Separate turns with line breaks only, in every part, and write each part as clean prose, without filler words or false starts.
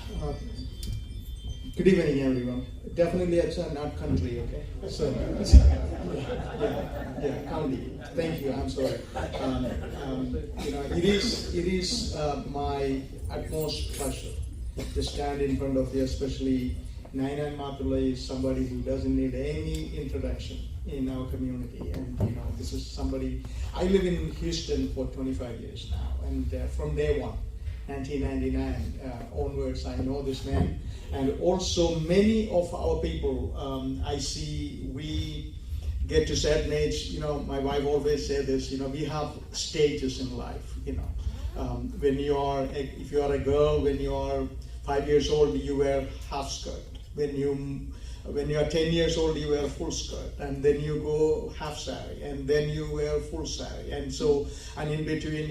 Uh, Good evening, everyone. Definitely, it's not country, okay? So, county. Thank you. I'm sorry. It is my utmost pleasure to stand in front of you, especially Nainan Mathula is somebody who doesn't need any introduction in our community, and this is somebody. I live in Houston for 25 years now, and from day one. 1999 onwards, I know this man, and also many of our people. I see we get to certain age. My wife always said this. We have stages in life. When if you are a girl, when you are 5 years old, you wear half skirt. When you are 10 years old, you wear a full skirt, and then you go half sari, and then you wear full sari, and in between,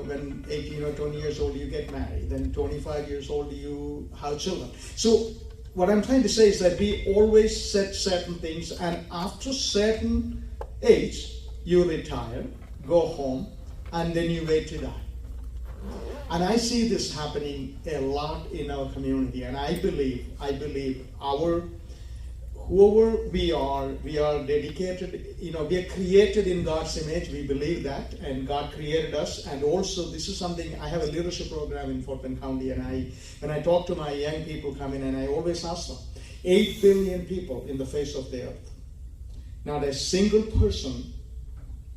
when 18 or 20 years old, you get married. Then 25 years old, you have children. So what I'm trying to say is that we always set certain things, and after certain age, you retire, go home, and then you wait to die. And I see this happening a lot in our community, and I believe whoever we are dedicated, we are created in God's image. We believe that, and God created us. And also, this is something, I have a leadership program in Fort Bend County, and when I talk to my young people come in, and I always ask them, 8 billion people in the face of the earth. Not a single person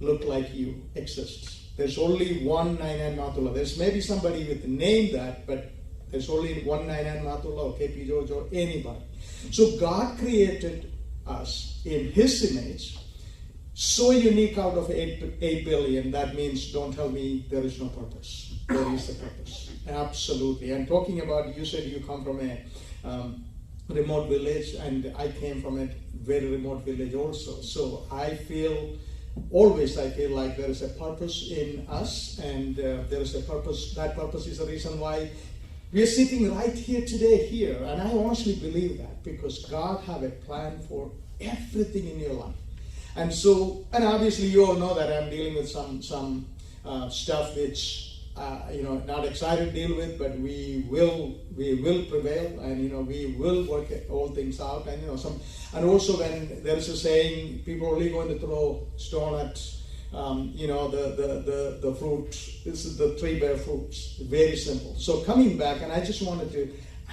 look like you exists. There's only one Nainan Mathula. There's maybe somebody with the name that, but there's only one Nainan Mathula or KP George or anybody. So God created us in His image, so unique out of 8 billion. That means, don't tell me there is no purpose. There is a purpose. Absolutely. And talking about, you said you come from a remote village, and I came from a very remote village also. So I feel like there is a purpose in us, and there is a purpose. That purpose is the reason why we are sitting right here today here, and I honestly believe that, because God have a plan for everything in your life. And obviously you all know that I'm dealing with some stuff which not excited to deal with, but we will prevail, and we will work all things out. And also, when there is a saying, people are only going to throw stone at the fruit. This is the 3 bare fruits. Very simple. So coming back, and I just wanted to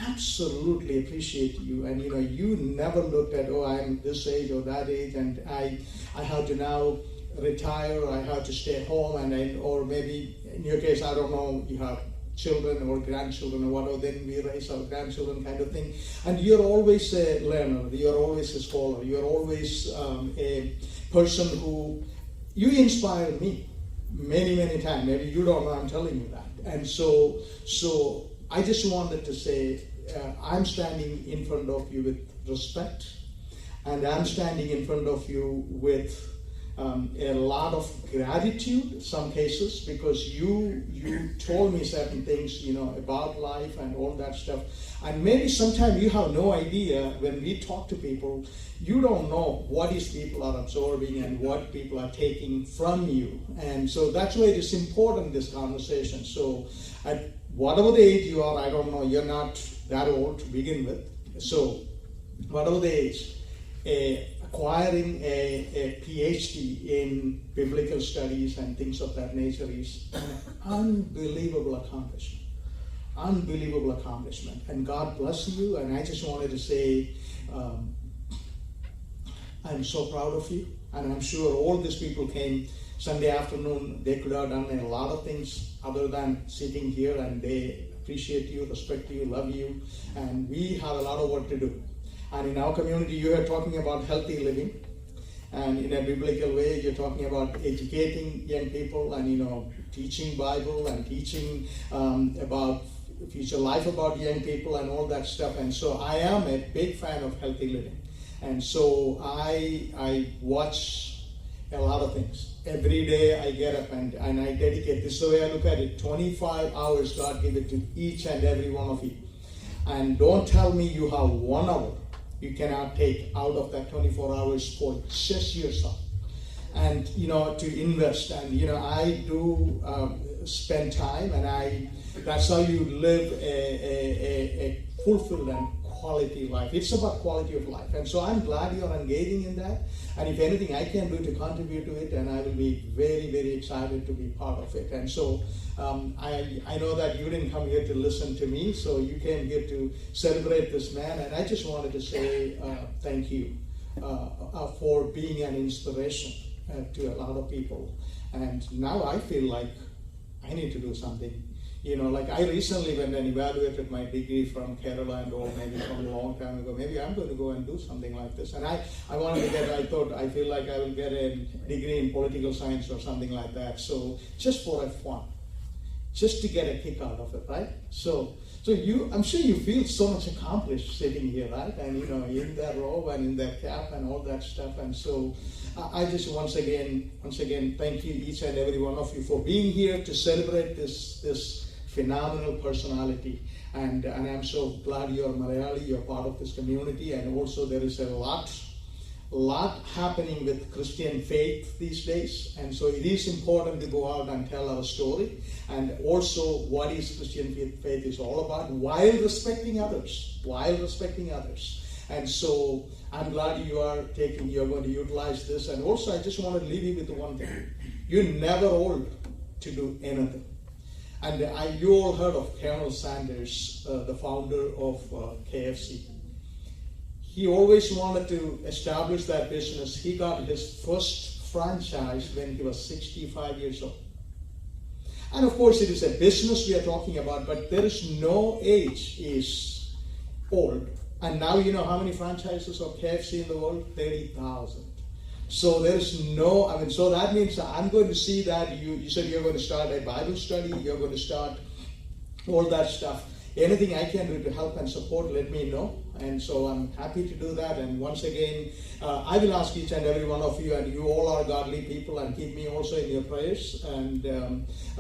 absolutely appreciate you. And you never looked at, I'm this age or that age, and I have to now retire, or I have to stay home, or maybe in your case, I don't know, you have children or grandchildren or whatever, then we raise our grandchildren kind of thing. And you're always a learner, you're always a scholar, you're always a person who, you inspire me many, many times. Maybe you don't know, I'm telling you that. And so I just wanted to say, I'm standing in front of you with respect, and I'm standing in front of you with a lot of gratitude, some cases, because you told me certain things, about life and all that stuff. And maybe sometimes you have no idea, when we talk to people, you don't know what these people are absorbing and what people are taking from you. And so that's why it is important, this conversation. So at whatever the age you are, I don't know, you're not that old to begin with. So whatever the age, acquiring a PhD in biblical studies and things of that nature is an unbelievable accomplishment. Unbelievable accomplishment. And God bless you. And I just wanted to say, I'm so proud of you. And I'm sure all these people came Sunday afternoon. They could have done a lot of things other than sitting here, and they appreciate you, respect you, love you. And we have a lot of work to do. And in our community, you are talking about healthy living. And in a biblical way, you're talking about educating young people and, teaching Bible and teaching about future life about young people and all that stuff. And so I am a big fan of healthy living. And so I watch a lot of things. Every day I get up and I dedicate, this is the way I look at it, 25 hours God gave it to each and every one of you. And don't tell me you have 1 hour you cannot take out of that 24 hours for just yourself. And, to invest. And, I do spend time, and that's how you live a fulfilled and quality life. It's about quality of life. And so I'm glad you're engaging in that. And if anything I can do to contribute to it, and I will be very, very excited to be part of it. And so I know that you didn't come here to listen to me, so you came here to celebrate this man. And I just wanted to say thank you for being an inspiration to a lot of people. And now I feel like I need to do something. Like I recently went and evaluated my degree from Kerala and all, maybe from a long time ago. Maybe I'm going to go and do something like this. And I wanted to I feel like I will get a degree in political science or something like that. So just for a fun, just to get a kick out of it, right? So I'm sure you feel so much accomplished sitting here, right? And in that robe and in that cap and all that stuff. And so I just once again thank you, each and every one of you, for being here to celebrate this phenomenal personality. And I'm so glad you're Malayali, you're part of this community. And also there is a lot happening with Christian faith these days. And so it is important to go out and tell our story. And also what is Christian faith is all about, while respecting others. And so I'm glad you're going to utilize this. And also I just want to leave you with one thing. You're never old to do anything. And you all heard of Colonel Sanders, the founder of KFC. He always wanted to establish that business. He got his first franchise when he was 65 years old. And of course it is a business we are talking about, but there is no age is old. And now you know how many franchises of KFC in the world? 30,000. So there's so that means I'm going to see that you said you're going to start a Bible study, you're going to start all that stuff. Anything I can do to help and support, let me know. And so I'm happy to do that. And once again, I will ask each and every one of you, and you all are godly people, and keep me also in your prayers, and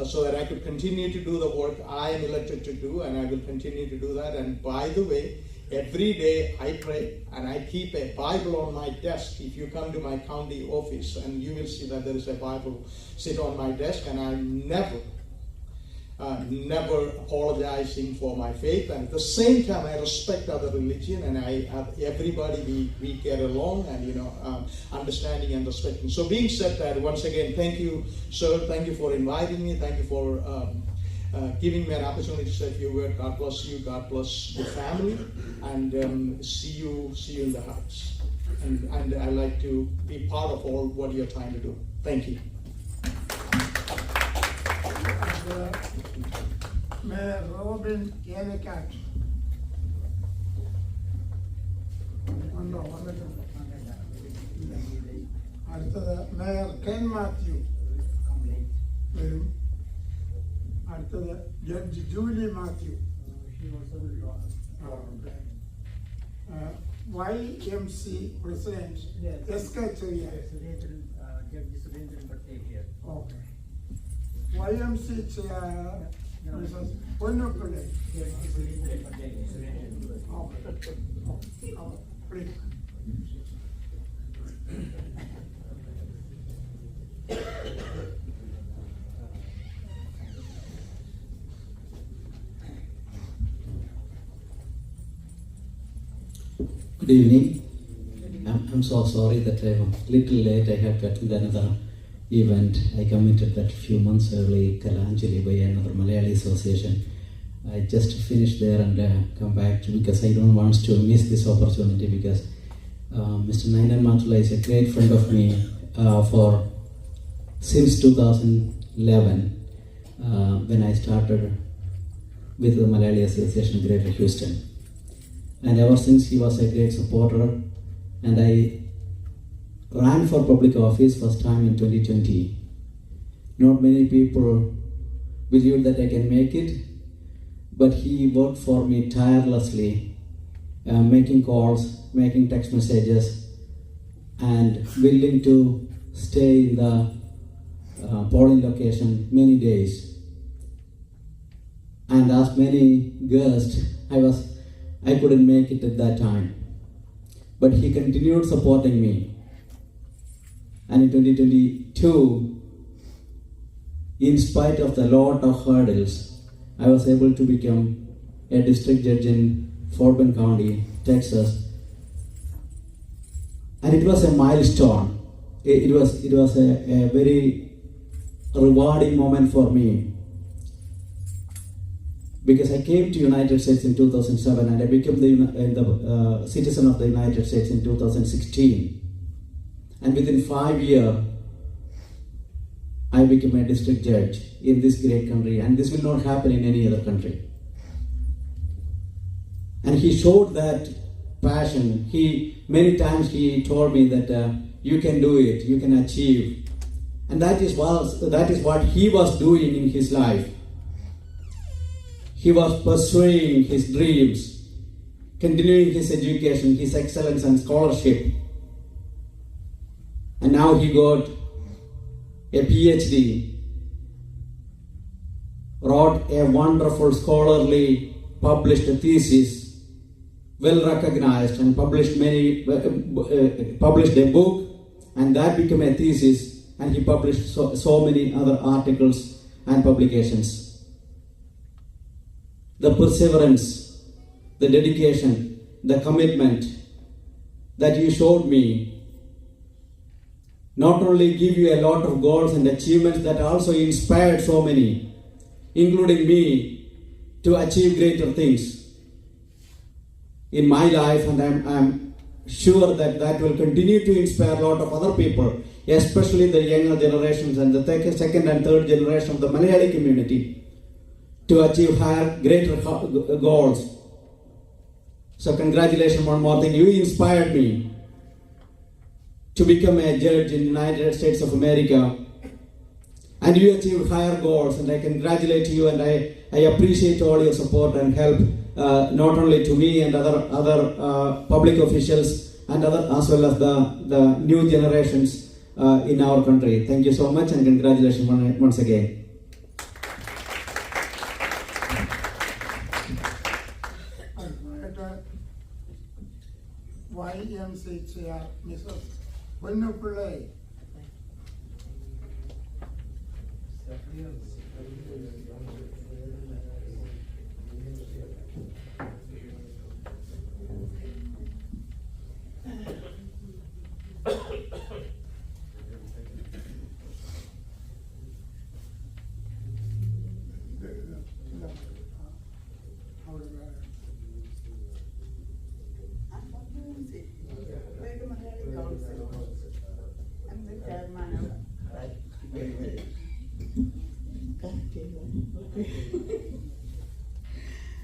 so that I could continue to do the work I am elected to do, and I will continue to do that. And by the way, every day I pray, and I keep a Bible on my desk. If you come to my county office, and you will see that there is a Bible sit on my desk, and I'm never apologizing for my faith. And at the same time, I respect other religion, and everybody we get along, and understanding and respecting. So being said that, once again, thank you, sir. Thank you for inviting me. Thank you for giving me an opportunity to say a few words. God bless you. God bless the family, and see you in the house. And I like to be part of all what you're trying to do. Thank you.
Mayor Robin Kellycat. അടുത്തത് mayor Ken Mathew വരും. അടുത്തത് judge Julie Mathew. YMC president SK ചെറിയ. Okay. YMC chair Mrs. Ponukule. Please.
Good evening. I'm so sorry that I'm a little late. I had to attend another event. I committed that few months early, Kalanjali, by another Malayali association. I just finished there and come back because I don't want to miss this opportunity, because Mr. Nainan Matula is a great friend of me since 2011 when I started with the Malayali Association Greater Houston. And ever since he was a great supporter, and I ran for public office first time in 2020. Not many people believe that I can make it, but he worked for me tirelessly, making calls, making text messages, and willing to stay in the polling location many days. And as many guests, I couldn't make it at that time, but he continued supporting me. And in 2022, in spite of the lot of hurdles, I was able to become a district judge in Fort Bend County, Texas. And it was a milestone. It was a very rewarding moment for me, because I came to United States in 2007 and I became the citizen of the United States in 2016. And within 5 years, I became a district judge in this great country, and this will not happen in any other country. And he showed that passion. Many times he told me that you can do it, you can achieve. And that is what he was doing in his life. He was pursuing his dreams, continuing his education, his excellence and scholarship. And now he got a PhD, wrote a wonderful scholarly published thesis, well recognized, and published a book, and that became a thesis, and he published so many other articles and publications. The perseverance, the dedication, the commitment that you showed me not only give you a lot of goals and achievements, that also inspired so many, including me, to achieve greater things in my life, and I'm sure that will continue to inspire a lot of other people, especially the younger generations and the second and third generation of the Malayali community, to achieve higher, greater goals. So congratulations, one more thing. You inspired me to become a judge in the United States of America, and you achieved higher goals, and I congratulate you, and I appreciate all your support and help, not only to me and other public officials and as well as the new generations in our country. Thank you so much, and congratulations once again.
YMC Chair, Mrs. Vannupillai.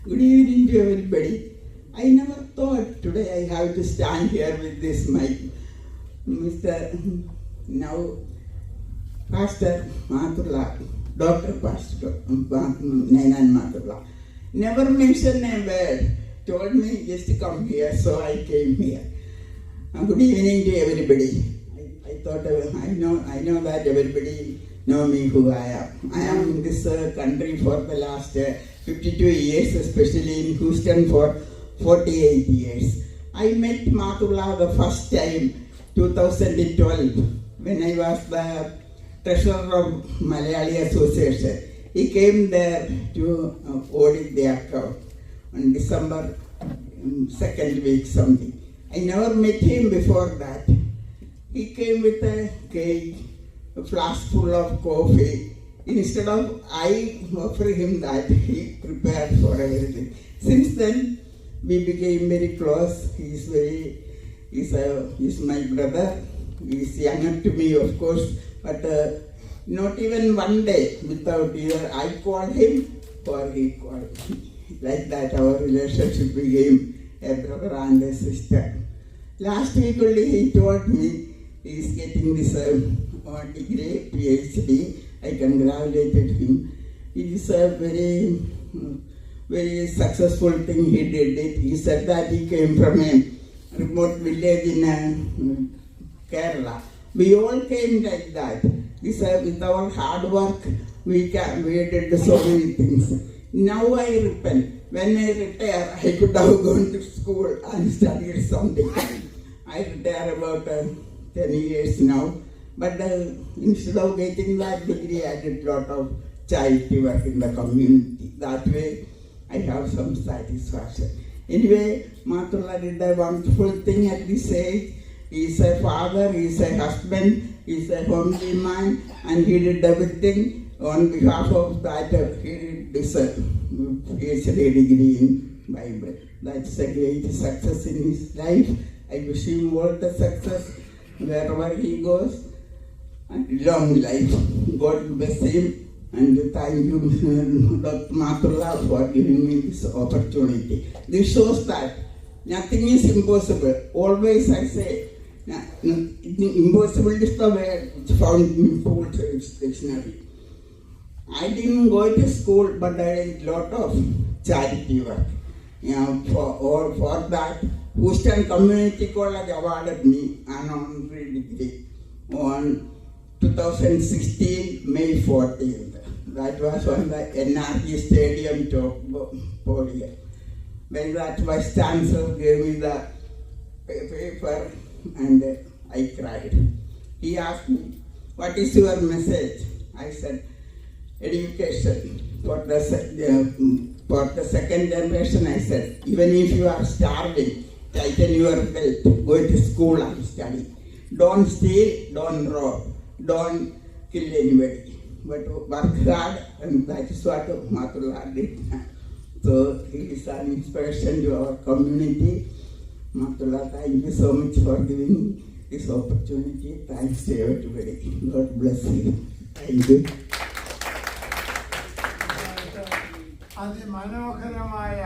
Good evening to everybody. I never thought today I have to stand here with this mic. Now Pastor Mathurla, Dr. Pastor Nainan Mathurla, never mentioned a word, told me just to come here, so I came here. Good evening to everybody. I thought I know that everybody know me who I am. I am in this country for the last 52 years, especially in Houston for 48 years. I met Mathurla the first time 2012 when I was the treasurer of Malayali Association. He came there to audit the account on December 2nd week something. I never met him before that. He came with a cake, a flask full of coffee. Instead of I offer him that, he prepared for everything. Since then, we became very close. He's my brother. He's younger to me, of course, but not even one day without either I call him or he called me. Like that, our relationship became a brother and a sister. Last week only he told me he's getting this degree, PhD. I congratulated him. It is a very, very successful thing he did it. He said that he came from a remote village in Kerala. We all came like that. He said with our hard work, we did so many things. Now I repent. When I retire, I could have gone to school and studied something. I retire about 10 years now. But instead of getting that degree, I did a lot of charity work in the community. That way, I have some satisfaction. Anyway, Matullah did a wonderful thing at this age. He's a father, he's a husband, he's a homely man, and he did everything on behalf of that. He did deserve PhD degree in Bible. That's a great success in his life. I wish him all the success wherever he goes. And long life. God bless him. And thank you, Dr. Matullah, for giving me this opportunity. This shows that nothing is impossible. Always I say, impossible is the word which found in Paul's dictionary. I didn't go to school, but I did a lot of charity work. For that, Houston Community College awarded me an honorary degree on 2016, May 14th. That was on the NRG Stadium podium. When that vice chancellor gave me the paper, and I cried. He asked me, "What is your message?" I said, "Education. For the second generation," I said, "even if you are starving, tighten your belt, go to school and study. Don't steal, don't rob, don't kill anybody. But work hard," and that is what Matullah did. So he is an inspiration to our community. Matullah, thank you so much for giving me this opportunity. Thanks to everybody. God bless you. Thank you.
അതിമനോഹരമായ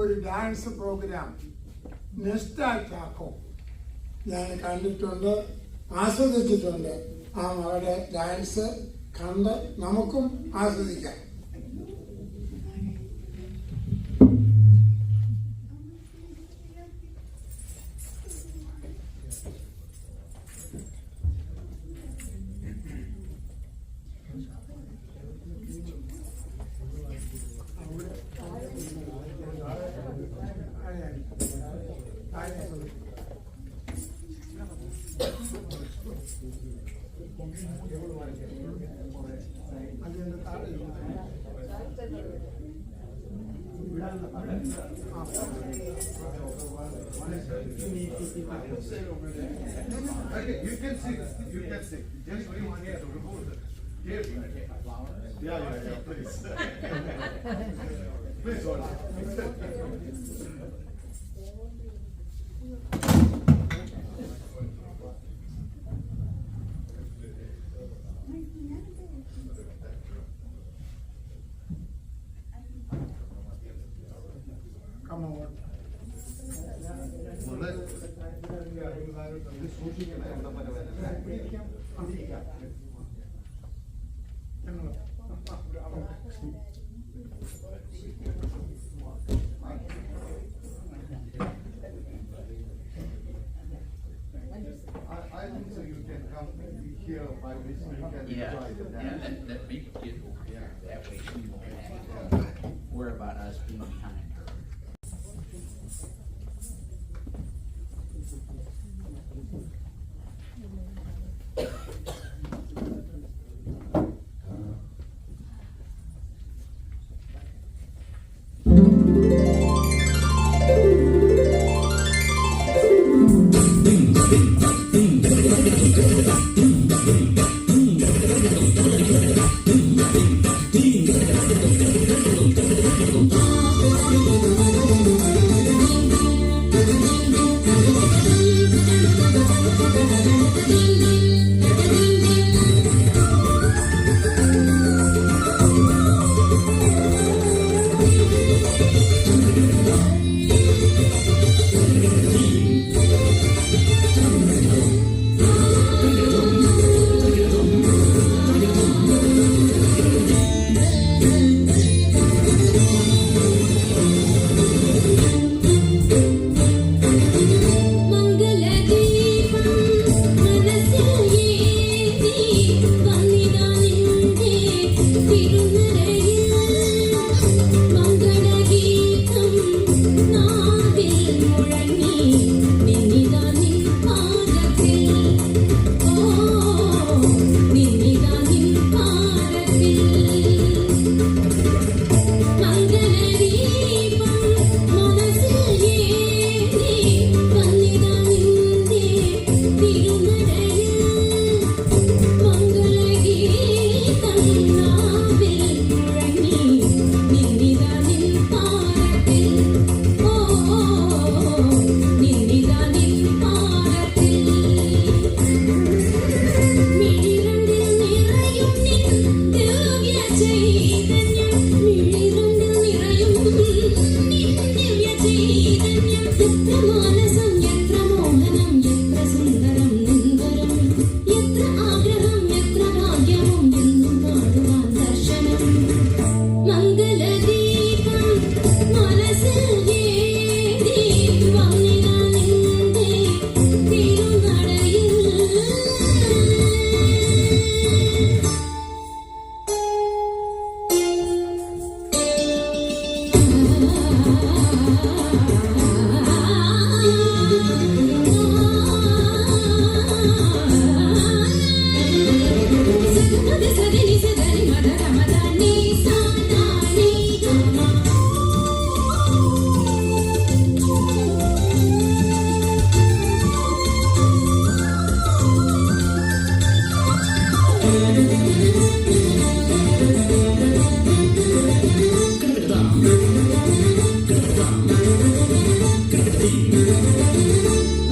ഒരു dance programme നെസ്റ്റാക്കോ ഞാൻ കണ്ടിട്ടുണ്ട്, ആസ്വദിച്ചിട്ടുണ്ട്. ആ മകളുടെ dance കണ്ട് നമുക്കും ആസ്വദിക്കാം.
Okay, you can sing. You can sing. Just bring one here to remove it. Here. Yeah, please. Please hold on.
Come on.
I think so. You can come here by this. You can enjoy the dance.
Let me get over here. That way she won't have to worry about us being behind her.
Thank you.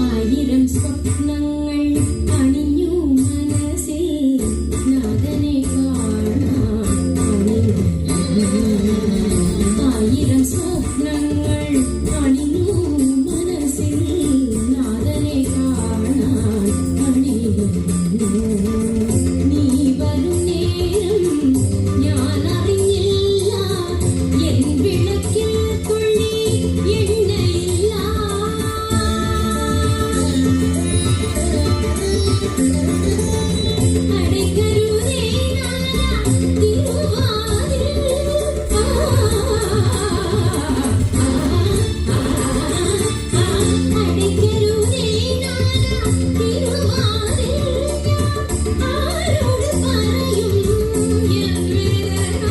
ആയിരം സ്വപ്നങ്ങൾ അണിഞ്ഞു മനസ്സിൽ നാഥനെ കാണാൻ ആയിരം സ്വപ്നങ്ങൾ അണിഞ്ഞു മനസ്സിൽ നാഥനെ കാണാൻ നീ വരും നേരം ഞാൻ അറിഞ്ഞില്ല എൻ വിളക്കിൽ തുള്ളി എണ്ണയില്ല അടയ്ക്കരുതേ തിരുവാതിൽ അടയ്ക്കരുതേ തിരുവാതിൽ ആരോട് പറയും എൻ വേദന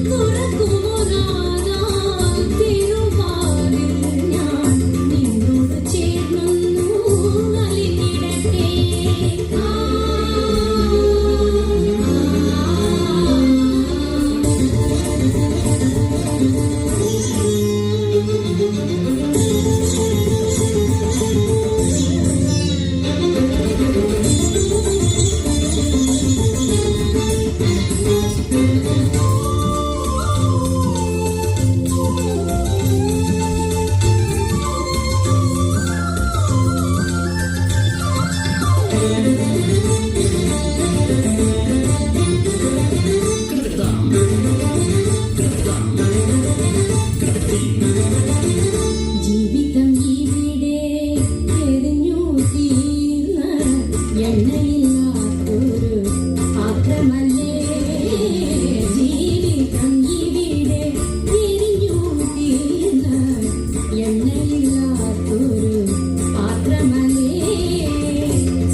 തുറക്കുമോ നാഥാ തിരുവാതിൽ ഞാൻ നിന്നോട് ചേർന്നൊന്നു അലിഞ്ഞിടട്ടെ ജീവിതം ഇവിടെ എരിഞ്ഞു തീർന്ന എണ്ണയില്ലാത്തൊരു പാത്രമല്ലേ ജീവിതം ഇവിടെ എരിഞ്ഞു തീർന്ന എണ്ണയില്ലാത്തൊരു പാത്രമല്ലേ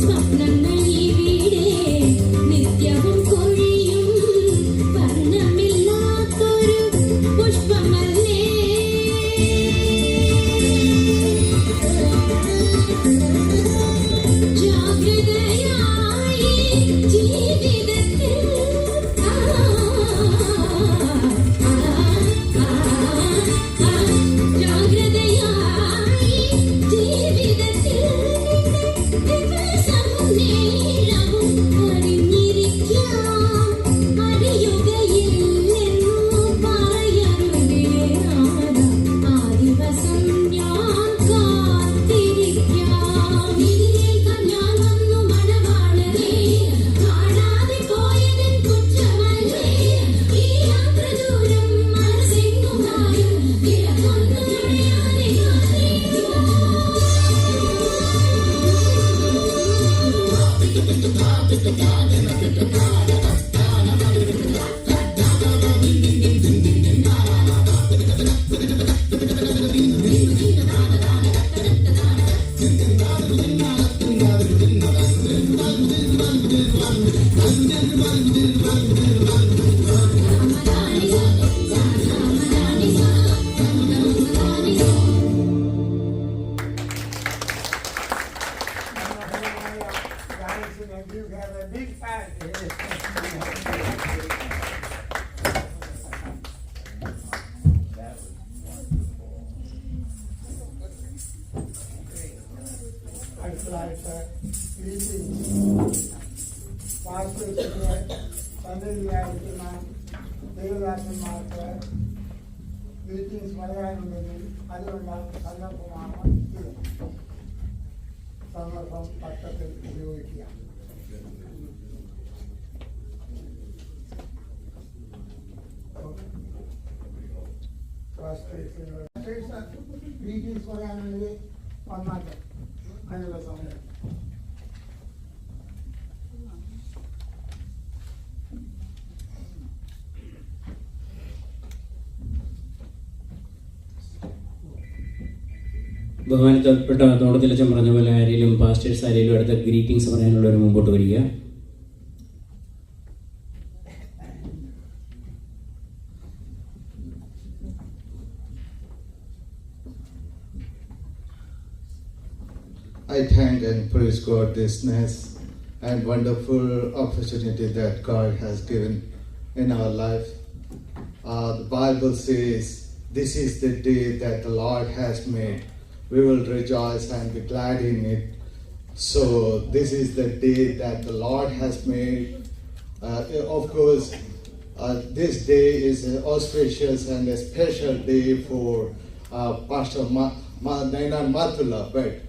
സ്വപ്നങ്ങൾ ഇവിടെ നിത്യവും കൊഴിയും വർണ്ണമില്ലാത്തൊരു പുഷ്പമല്ലേ ജാഗ്രതയായി ജീവിതത്തിൽ ജാഗ്രതയായി ജീവിതത്തിൽ ദിവസവും നേരവും അറിഞ്ഞിരിക്കാം അറിയുകയില്ലെന്നു പറയരുതേ നാഥ ആ ദിവസം ഞാൻ കാത്തിരിക്കാം ഇതിനേക്കാൾ ഞാൻ വന്നു മണവാളനേ കാണാതെ പോയതിൻ കുറ്റമല്ലേ ഈ യാത്ര ദൂരം മനസ്സെങ്ങുമായും വിലകൊന്നു തുണയാതെ
If you have a big fan. അടുത്തതായിട്ട് പാസ്റ്റേഴ്സിന് സന്നിധിയായിരിക്കുന്ന ദേവദാസന്മാർക്ക് ഗ്രീറ്റിംഗ്സ് പറയാനുണ്ടെങ്കിൽ അതിനുള്ള സന്ദർഭമാണ് ഇത്. സന്ദർഭം പത്രത്തിൽ ഉപയോഗിക്കുക. ഗ്രീറ്റിംഗ്സ് പറയാനുണ്ടെങ്കിൽ വന്നാട്ടെ അതിനുള്ള സമയം.
ബഹുമാനപ്പെട്ട തോട്ടത്തിലച്ചൻ പറഞ്ഞ പോലെ ആരെങ്കിലും പാസ്റ്റേഴ്സ് ആരെങ്കിലും അടുത്ത ഗ്രീറ്റിംഗ്സ് പറയാനുള്ളവർ മുമ്പോട്ട് വരിക.
I thank and praise God this nice and wonderful opportunity that God has given in our life. The Bible says
this is the day that the Lord has made. We will rejoice and be glad in it. So this is the day that the Lord has made. Of course, this day is an auspicious and a special day for Pastor Nainan Mathula, but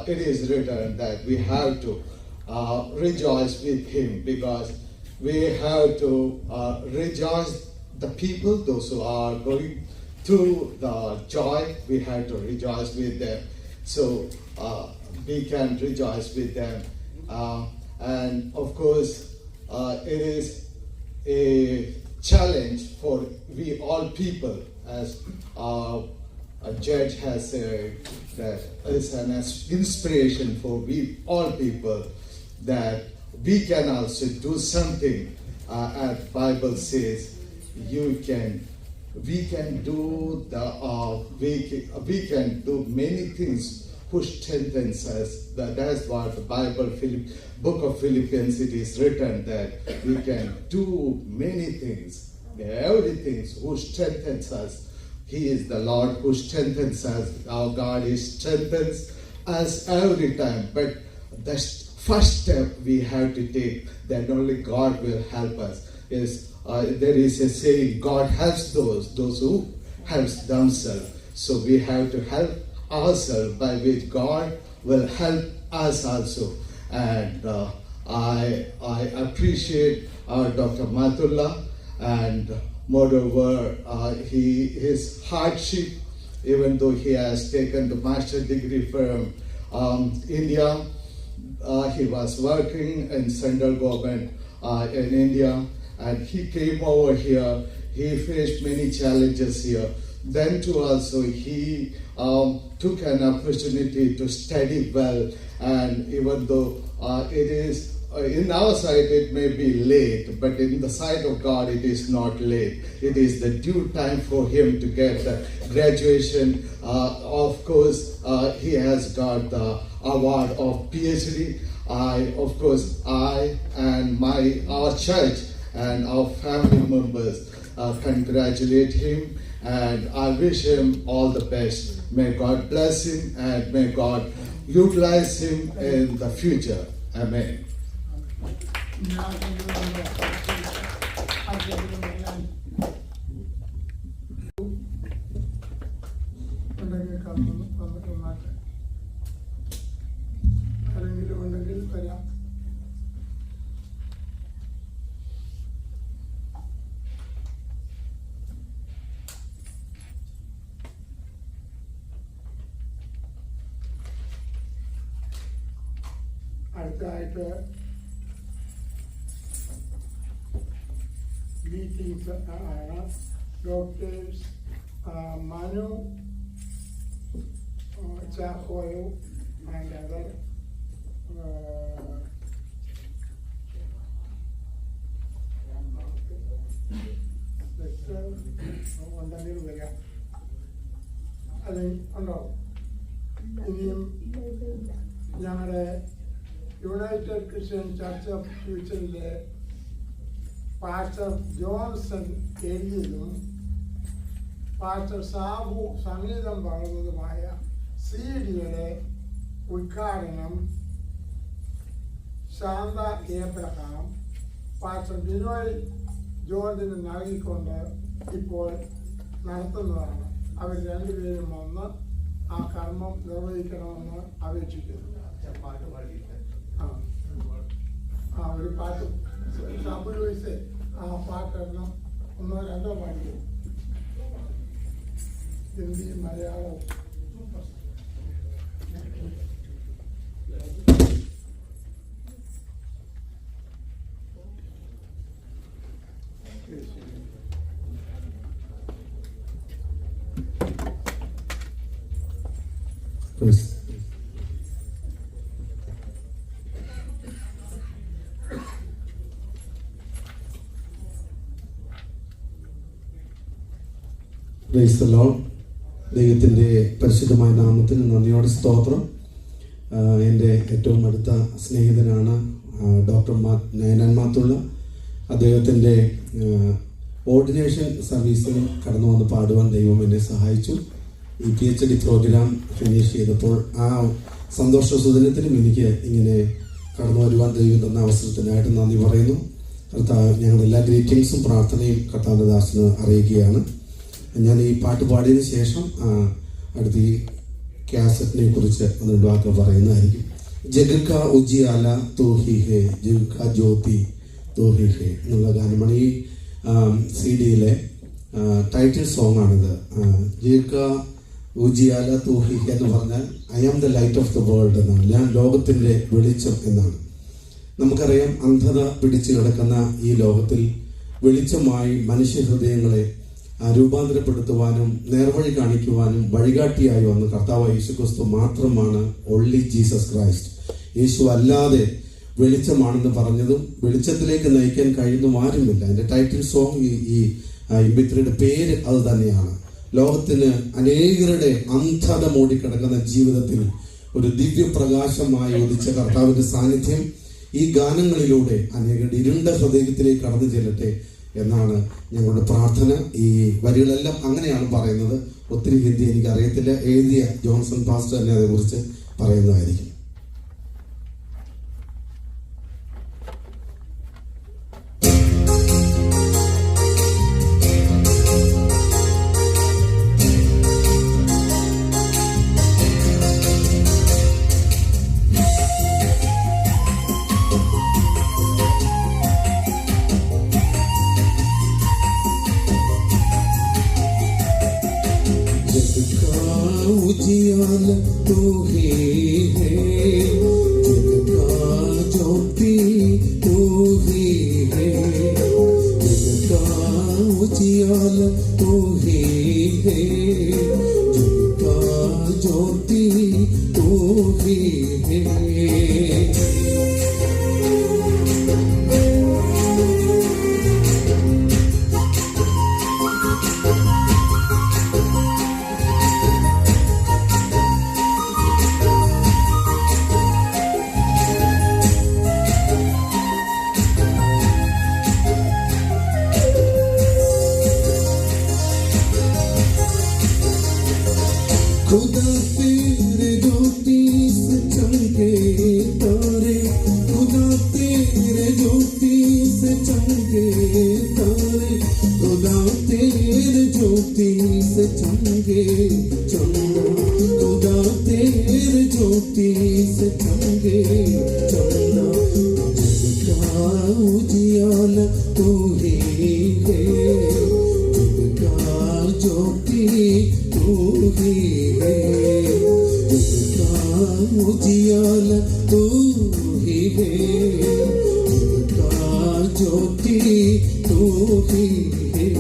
it is written that we have to rejoice with him, because we have to rejoice the people, those who are going through the joy, we have to rejoice with them. So we can rejoice with them. And of course, it is a challenge for we all people, as a judge has said, that is an inspiration for we all people, that we can also do something. As Bible says, we can do many things who strengthens us. That's what the Bible, book of Philippians, it is written that we can do many things, everything who strengthens us. He is the Lord who strengthens us. Our God strengthens us every time. But the first step we have to take, that only God will help us, is there is a saying, God helps those who helps themselves. So we have to help ourselves, by which God will help us also. And I appreciate Dr. Mathula, and moreover, his hardship, even though he has taken the master's degree from India, he was working in central government in India, and he came over here. He faced many challenges here. Then too also he took an opportunity to study well, and even though it is in our sight it may be late, but in the sight of God it is not late. It is the due time for him to get the graduation. Of course, he has got the award of PhD. I and our church and our family members congratulate him, and I wish him all the best. May God bless him, and may God utilize him in the future. Amen.
ഉണ്ടെങ്കിൽ വരാം. അടുത്തതായിട്ട് meetings ആണ്. Doctors Manu ചാക്കോയോ and other ഉണ്ടെങ്കിൽ വരാം. അത് ഉണ്ടോ? ഇനിയും ഞങ്ങളുടെ യുണൈറ്റഡ് ക്രിസ്ത്യൻ ചർച്ച് ഓഫ് ഫ്യൂച്ചറിലെ പാസ്റ്റർ ജോൺസൺ എഴുതിയതും പാസ്റ്റർ സാബു സംഗീതം പാടുന്നതുമായ സീഡിയുടെ ഉദ്ഘാടനം ശാന്ത ഏബ്രഹാം പാസ്റ്റർ ബിനോയ് ജോർജിന് നൽകിക്കൊണ്ട് ഇപ്പോൾ നടത്തുന്നതാണ്. അവർ രണ്ടുപേരും വന്ന് ആ കർമ്മം നിർവഹിക്കണമെന്ന് അപേക്ഷിക്കുന്നു. ഒരു പാട്ട് സാബു ലൂയിസ് ആ പാട്ടെണ്ണം ഒന്നോ രണ്ടോ പാടിക്കും. Hindi Malayalam
praise the Lord. ദൈവത്തിൻ്റെ പരിശുദ്ധമായ നാമത്തിന് നന്ദിയോടെ സ്തോത്രം. എൻ്റെ ഏറ്റവും അടുത്ത സ്നേഹിതനാണ് ഡോക്ടർ നയനാൻ മാത്തുള്ള. അദ്ദേഹത്തിൻ്റെ ഓർഡിനേഷൻ സർവീസിൽ കടന്നു വന്ന് പാടുവാൻ ദൈവം എന്നെ സഹായിച്ചു. ഈ PhD പ്രോഗ്രാം ഫിനിഷ് ചെയ്തപ്പോൾ ആ സന്തോഷ സുദിനത്തിലും എനിക്ക് ഇങ്ങനെ കടന്നു വരുവാൻ ദൈവം തന്ന അവസരത്തിനായിട്ട് നന്ദി പറയുന്നു. കർത്താവ് ഞങ്ങളുടെ എല്ലാ ഗ്രീറ്റിംഗ്സും പ്രാർത്ഥനയും കർത്താവിൻ്റെ ദാസന് അറിയിക്കുകയാണ്. ഞാൻ ഈ പാട്ട് പാടിയതിന് ശേഷം അടുത്ത ഈ കാസറ്റിനെ കുറിച്ച് ഒന്ന് വാക്ക് പറയുന്നതായിരിക്കും. ജഗക ഉജിയാല തോഹി ഹേ, ജഗക ജ്യോതി തോഹി ഹേ എന്നുള്ള ഗാനമാണ് ഈ CD-യിലെ ടൈറ്റിൽ സോങ് ആണിത്. ജഗക ഉജിയാല തോഹി ഹേ എന്ന് പറഞ്ഞാൽ I am the light of the world എന്നാണ്, ഞാൻ ലോകത്തിൻ്റെ വെളിച്ചം എന്നാണ്. നമുക്കറിയാം, അന്ധത പിടിച്ചു കിടക്കുന്ന ഈ ലോകത്തിൽ വെളിച്ചമായി മനുഷ്യഹൃദയങ്ങളെ രൂപാന്തരപ്പെടുത്തുവാനും നേർവഴി കാണിക്കുവാനും വഴികാട്ടിയായി വന്ന കർത്താവ് യേശുക്രിസ്തു മാത്രമാണ്. Only Jesus Christ. യേശു അല്ലാതെ വെളിച്ചമാണെന്ന് പറഞ്ഞതും വെളിച്ചത്തിലേക്ക് നയിക്കാൻ കഴിയുന്നതും ആരുമില്ല. എൻ്റെ ടൈറ്റിൽ സോങ് ഈ ഇമ്പിത്രിയുടെ പേര് അത് തന്നെയാണ്. ലോകത്തിന് അനേകരുടെ അന്ധത മൂടിക്കിടക്കുന്ന ജീവിതത്തിൽ ഒരു ദിവ്യപ്രകാശമായി ഉദിച്ച കർത്താവിൻ്റെ സാന്നിധ്യം ഈ ഗാനങ്ങളിലൂടെ അനേകരുടെ ഇരുണ്ട ഹൃദയത്തിലേക്ക് കടന്നു ചെല്ലട്ടെ എന്നാണ് ഞങ്ങളുടെ പ്രാർത്ഥന. ഈ വരികളെല്ലാം അങ്ങനെയാണ് പറയുന്നത്. ഒത്തിരി ഹിന്ദി എനിക്ക് അറിയത്തില്ല. എഴുതിയ ജോൺസൺ പാസ്റ്റർ തന്നെ അതേക്കുറിച്ച് പറയുന്നതായിരിക്കും. उजियाला तो ही है, जग का ज्योति तो ही है, जग का उजियाला तो ही है, जग का ज्योति तो ही है. खुदा तेरे ज्योति से चमके तारे, खुदा तेरे ज्योति से चमके तारे, खुदा तेरे ज्योति से चमके चमना, खुदा तेरे ज्योति से चमके चमना. जग का उजियाला तू ही है, जग का ज्योति तू ही है, जग का उजियाला तू ही है, जग का ज्योति तू ही है.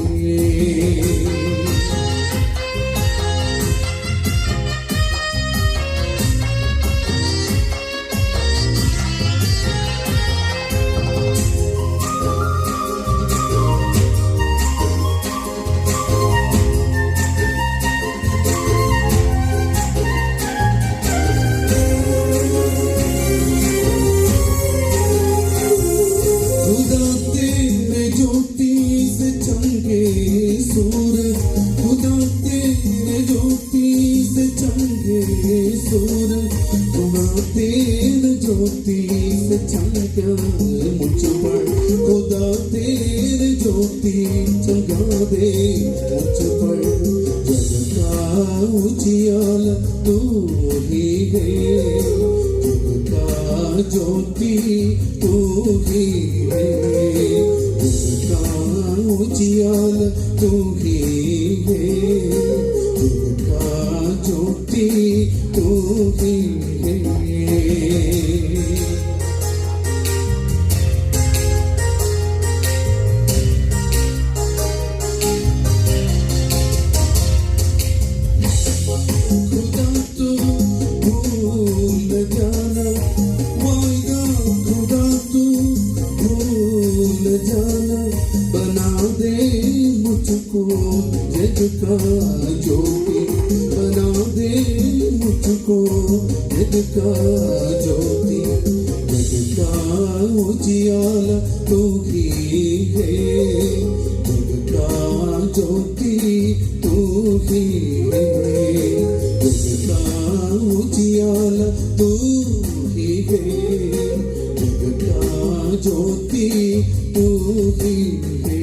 खुदा तेरे ज्योति से चमके सूरज, खुदा तेरे ज्योति से चमके सूरज, खुदा तेरे ज्योति से चमके मुझ पर, खुदा तेरे ज्योति जगा दे मुझ पर. जग का उजियाला तू ही है, जग का ज्योति तू ही है, जग का उजियाला तू ही है, जग का ज्योति तू ही है. खुदा तो भूल जाना वायदा, खुदा तो भूल जाना, बना दे मुझको जग का ज्योति, बना दे मुझको जग का ज्योति. जग का उजियाला तू ही है, जग का तू ही है जग का ज्योति तू ही है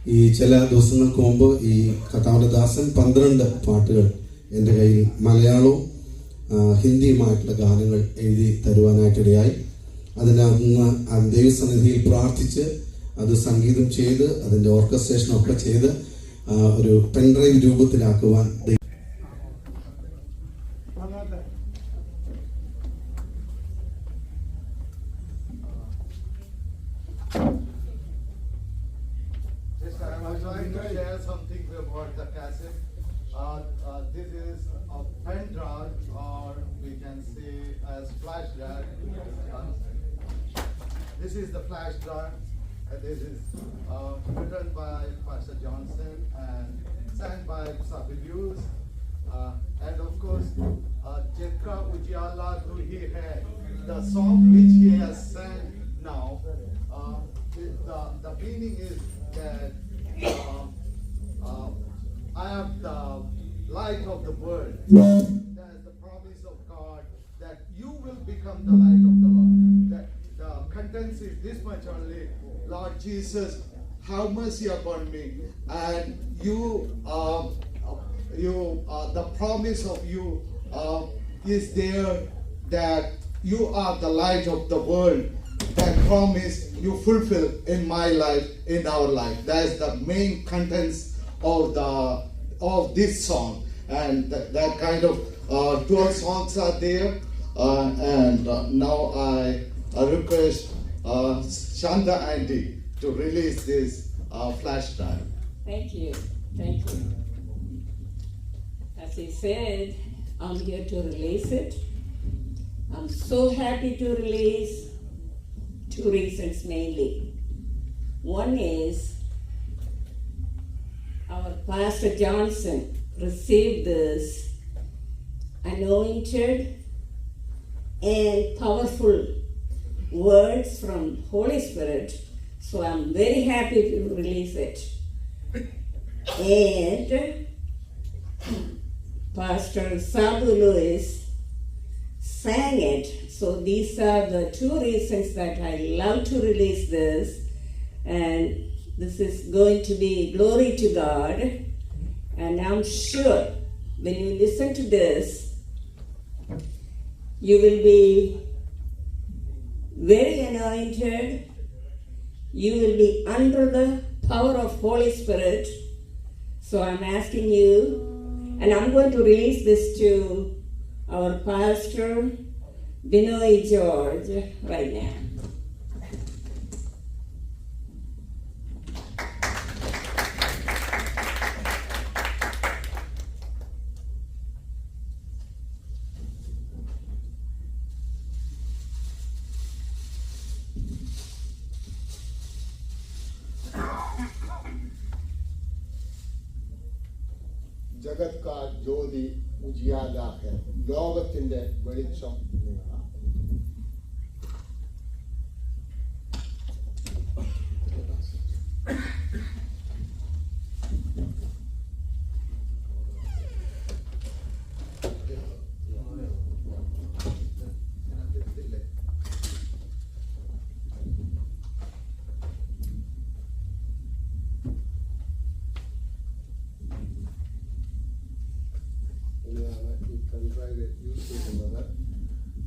ഈ ചില ദിവസങ്ങൾക്ക് മുമ്പ് ഈ കർത്താവിന്റെ ദാസൻ 12 പാട്ടുകൾ എൻ്റെ കയ്യിൽ മലയാളവും ഹിന്ദിയുമായിട്ടുള്ള ഗാനങ്ങൾ എഴുതി തരുവാനായിട്ടിടയായി. അതിനകത്ത് ദൈവസന്നിധിയിൽ പ്രാർത്ഥിച്ച് അത് സംഗീതം ചെയ്ത് അതിൻ്റെ ഓർക്കസ്ട്രേഷനൊക്കെ ചെയ്ത് ഒരു pen drive രൂപത്തിലാക്കുവാൻ
I'm trying to share something about the cassette. This is a pen drive, or we can say as flash drive. This is the flash drive. This is written by Pastor Johnson and sang by Sabidius. And of course, Jekra Ujjala do he had the song which he has sang now. The meaning is that I am the light of the world. That is the promise of God that you will become the light of the world. That the contents is this much only. Lord Jesus, have mercy upon me, and the promise of you is there that you are the light of the world. That promise you fulfill in my life, in our life. That is the main contents of this song, and that kind of 12 songs are there. And now I request Shanta Auntie to release this flash drive.
Thank you. As he said, I'm here to release it. I'm so happy to release. 2 reasons mainly. One is our Pastor Johnson received this anointed and powerful words from Holy Spirit, so I'm very happy to release it. And Pastor Sabu Lewis sang it. So these are the 2 reasons that I love to release this, and this is going to be glory to God. And I'm sure when you listen to this, you will be very anointed. You will be under the power of Holy Spirit. So I'm asking you, and I'm going to release this to our pastor Binoy George right now.
जगत का ज्योति उजियाला है ലോകത്തിന്റെ വെളിച്ചം നിങ്ങളാണ്.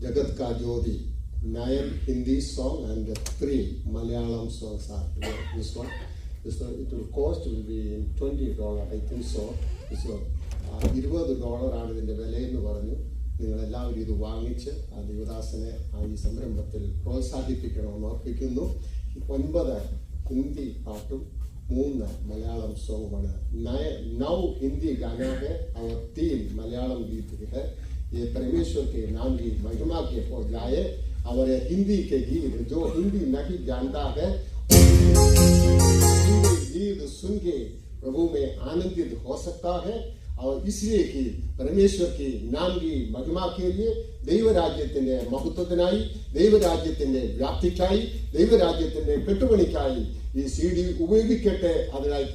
Jagat Ka Jyoti, 9 Hindi song and 3 Malayalam songs are here. This one, it will cost will be $20, I think so. So, $20 ആണ് ഇതിൻ്റെ വിലയെന്ന് പറഞ്ഞു. നിങ്ങളെല്ലാവരും ഇത് വാങ്ങിച്ച് ആ ദേവദാസനെ ഈ സംരംഭത്തിൽ പ്രോത്സാഹിപ്പിക്കണമെന്ന് ഓർപ്പിക്കുന്നു. 9 ഹിന്ദി പാട്ടും 3 मलयालम सॉन्ग बना 9 हिंदी गाना है और 3 मलयालम गीत है. ये परमेश्वर के नाम की महिमा के हो जाए. और हिंदी के गीत जो हिंदी नहीं जानता है हिंदी गीत सुन के प्रभु में आनंदित हो सकता है. और इसलिए कि परमेश्वर की नाम की महिमा के लिए ദൈവരാജ്യത്തിന്റെ മഹത്വത്തിനായി ദൈവരാജ്യത്തിന്റെ വ്യാപ്തിക്കായി ദൈവരാജ്യത്തിന്റെ കെട്ടുപണിക്കായി ഈ CD ഉപയോഗിക്കട്ടെ. അതിനായി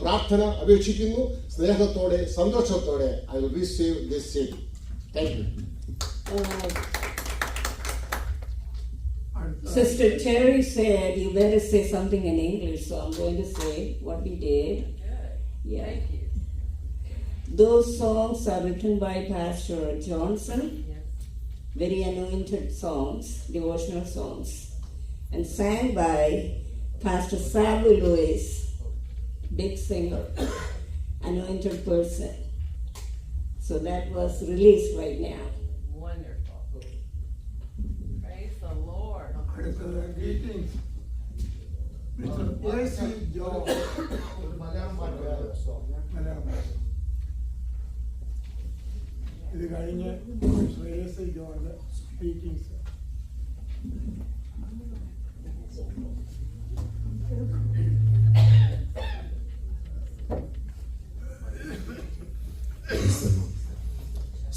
പ്രാർത്ഥന അപേക്ഷിക്കുന്നു. സ്നേഹത്തോടെ സന്തോഷത്തോടെ I will receive this CD. Thank you.
Sister Terry said you better say something in English, so I'm going to say what we did. Yeah.
Thank you.
Those songs are written by Pastor Johnson, very anointed songs, devotional songs, and sang by Pastor Sabu Lewis, big singer, anointed person. So that was released right now.
Wonderful. Praise the Lord.
അടുത്തത് greetings. Mr. A.C. George. Malayalam. ഇത് കഴിഞ്ഞ് Mr. A.C. George greetings.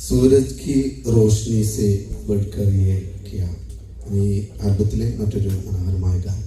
सूरज की रोशनी से बढ़कर ये क्या ഈ ആൽബത്തിലെ മറ്റൊരു മനോഹരമായ ഗാനം.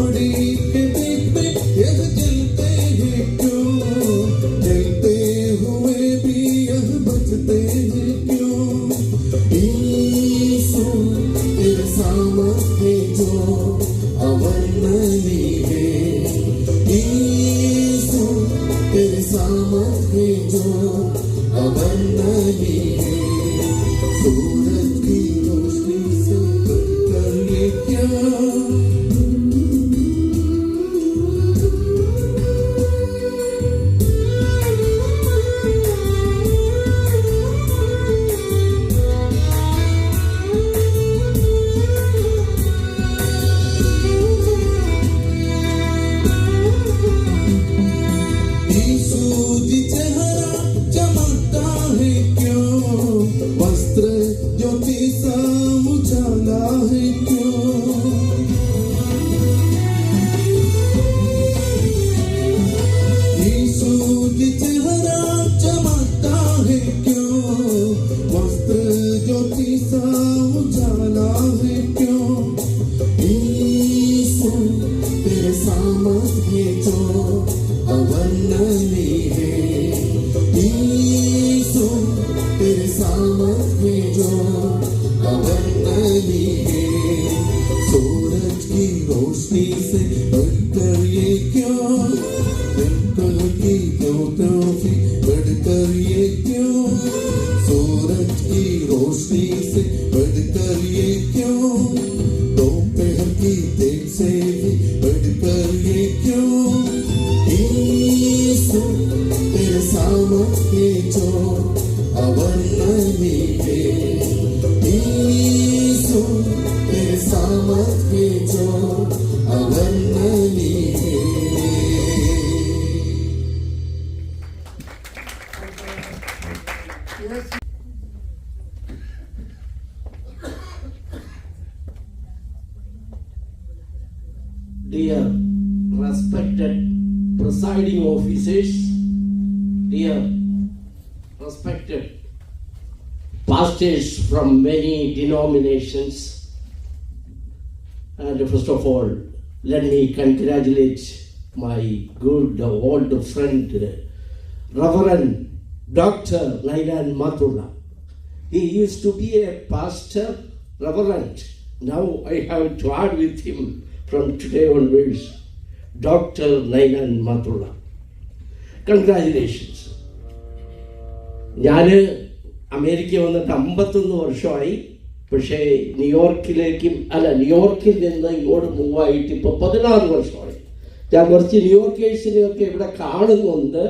गाड़ी के देखते यह जलते हैं क्यों, जलते हुए भी यह बचते हैं क्यों। यीशु तेरे सामर्थ्य जो अवर्णनीय है, यीशु तेरे सामर्थ्य जो अवर्णनीय है। सूरज की रोशनी से बढ़कर ये क्या, सूजी चेहरा चमकता है क्यों, वस्त्र ज्योति सा उजाला है क्यों। सूजी चेहरा चमकता है क्यों, वस्त्र ज्योति सा उजाला है क्यों। यीशु तेरे सामर्थ्य जो अवर्णनीय है, यीशु तेरे सामर्थ्य जो अवर्णनीय है। सूरज की रोशनी से बढ़कर ये क्यों, दिल की ज्योतियों से बढ़कर ये क्यों। सूरज की रोशनी से बढ़कर ये क्यों, दोपहर की तेज से भी बढ़कर ये क्यों। यीशु तेरे सामर्थ्य जो अवर्णनीय है, यीशु तेरे सामर्थ्य जो अवर्णनीय है।
Dear respected presiding officers, dear respected pastors from many denominations, and first of all, let me congratulate my good old friend, Reverend Dr. Nainan Mathula. He used to be a pastor, reverend. Now I have to add with him from today onwards, Dr. Nainan Mathula. Congratulations. ഞാൻ America വന്നിട്ട് 51 വർഷമായി. പക്ഷേ ന്യൂയോർക്കിൽ നിന്ന് ഇങ്ങോട്ട് മൂവായിട്ട് ഇപ്പോൾ 16 വർഷമായി. ഞാൻ കുറച്ച് ന്യൂയോർക്കേഴ്സിനെയൊക്കെ ഇവിടെ കാണുന്നുണ്ട്.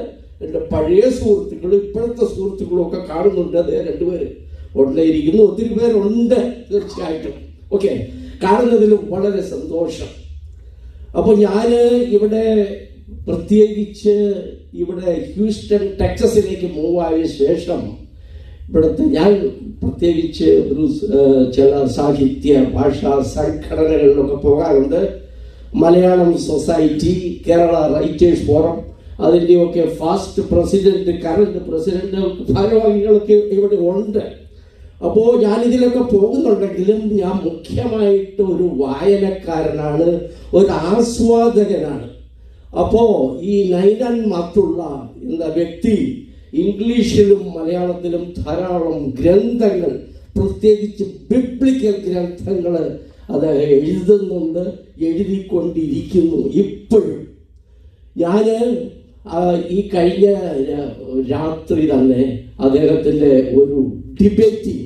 എൻ്റെ പഴയ സുഹൃത്തുക്കളും ഇപ്പോഴത്തെ സുഹൃത്തുക്കളും ഒക്കെ കാണുന്നുണ്ട്. അതേ 2 പേര് ഉള്ളിരിക്കുന്നു, ഒത്തിരി പേരുണ്ട് തീർച്ചയായിട്ടും. ഓക്കെ, കാണുന്നതിൽ വളരെ സന്തോഷം. അപ്പോൾ ഞാൻ ഇവിടെ പ്രത്യേകിച്ച് ഇവിടെ ഹ്യൂസ്റ്റൺ ടെക്സസിലേക്ക് മൂവായ ശേഷം ഇവിടുത്തെ ഞാൻ പ്രത്യേകിച്ച് ഒരു ചില സാഹിത്യ ഭാഷാ സംഘടനകളിലൊക്കെ പോകാറുണ്ട്. Malayalam society, Kerala writers forum, അതിൻ്റെയൊക്കെ ഫാസ്റ്റ് പ്രസിഡന്റ്, കറണ്ട് പ്രസിഡന്റ്, ഭാരവാഹികളൊക്കെ ഇവിടെ ഉണ്ട്. അപ്പോൾ ഞാനിതിലൊക്കെ പോകുന്നുണ്ടെങ്കിലും ഞാൻ മുഖ്യമായിട്ട് ഒരു വായനക്കാരനാണ്, ഒരു ആസ്വാദകനാണ്. അപ്പോൾ ഈ നൈനാൻ മാത്തുള്ള എന്ന വ്യക്തി ഇംഗ്ലീഷിലും മലയാളത്തിലും ധാരാളം ഗ്രന്ഥങ്ങൾ, പ്രത്യേകിച്ച് ബിബ്ലിക്കൽ ഗ്രന്ഥങ്ങൾ അത് എഴുതുന്നുണ്ട്, എഴുതിക്കൊണ്ടിരിക്കുന്നു ഇപ്പോഴും. ഞാൻ ഈ കഴിഞ്ഞ രാത്രി തന്നെ അദ്ദേഹത്തിൻ്റെ ഒരു ഡിബേറ്റിംഗ്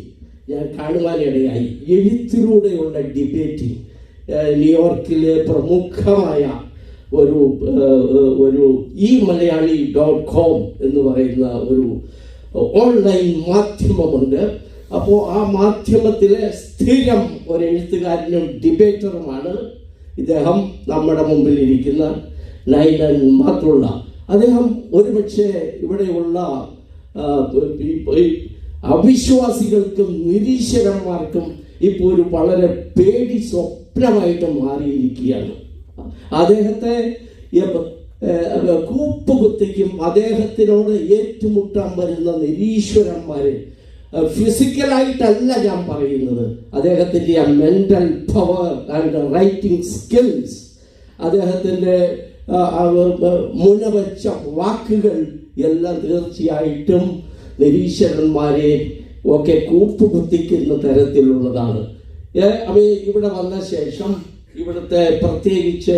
ഞാൻ കാണുവാനിടയായി. എഴുത്തിലൂടെയുള്ള ഡിബേറ്റിംഗ് ന്യൂയോർക്കിലെ പ്രമുഖമായ ഒരു eMalayali.com എന്ന് പറയുന്ന ഒരു ഓൺലൈൻ മാധ്യമമുണ്ട്. അപ്പോൾ ആ മാധ്യമത്തിലെ സ്ഥിരം ഒരു എഴുത്തുകാരനും ഡിബേറ്ററുമാണ് ഇദ്ദേഹം, നമ്മുടെ മുമ്പിൽ ഇരിക്കുന്ന നൈനാൻ മാത്തുള്ള. അദ്ദേഹം ഒരുപക്ഷെ ഇവിടെയുള്ള അവിശ്വാസികൾക്കും നിരീശ്വരന്മാർക്കും ഇപ്പോൾ ഒരു വളരെ പേടി സ്വപ്നമായിട്ട് മാറിയിരിക്കുകയാണ്. അദ്ദേഹത്തെ കൂപ്പുകുത്തിക്കും അദ്ദേഹത്തിനോട് ഏറ്റുമുട്ടാൻ വരുന്ന നിരീശ്വരന്മാര് ഫിസിക്കലായിട്ടല്ല ഞാൻ പറയുന്നത്, അദ്ദേഹത്തിൻ്റെ mental power and writing skills, അദ്ദേഹത്തിൻ്റെ മുനവച്ച വാക്കുകൾ എല്ലാം തീർച്ചയായിട്ടും നിരീശ്വരന്മാരെ ഒക്കെ കൂപ്പുകുത്തിക്കുന്ന തരത്തിലുള്ളതാണ്. ഇവിടെ വന്ന ശേഷം ഇവിടുത്തെ പ്രത്യേകിച്ച്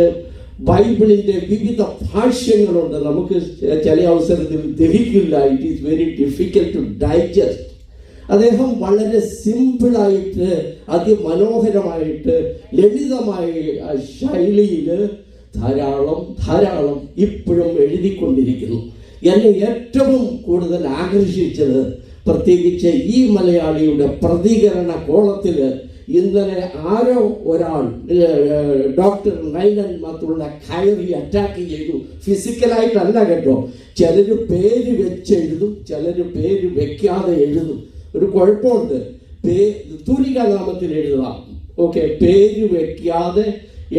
ബൈബിളിൻ്റെ വിവിധ ഭാഷ്യങ്ങളുണ്ട്. നമുക്ക് ചില അവസരത്തിൽ ദഹിക്കില്ല. It is very difficult to digest. അദ്ദേഹം വളരെ സിമ്പിളായിട്ട് അതിമനോഹരമായിട്ട് ലളിതമായ ശൈലിയിൽ ധാരാളം ഇപ്പോഴും എഴുതിക്കൊണ്ടിരിക്കുന്നു. എന്നെ ഏറ്റവും കൂടുതൽ ആകർഷിച്ചത് പ്രത്യേകിച്ച് ഈ മലയാളിയുടെ പ്രതികരണ കോളത്തിൽ ഇന്നലെ ആരോ ഒരാൾ ഡോക്ടർ നൈനൻ മാത്തുള്ള കയറി അറ്റാക്ക് ചെയ്തു. ഫിസിക്കലായിട്ടല്ല കേട്ടോ. ചിലർ പേര് വെച്ചെഴുതും, ചിലർ പേര് വെക്കാതെ എഴുതും. ഒരു കുഴപ്പമുണ്ട്. തൂലികാനാമത്തിൽ എഴുതാം, ഓക്കെ. പേര് വെക്കാതെ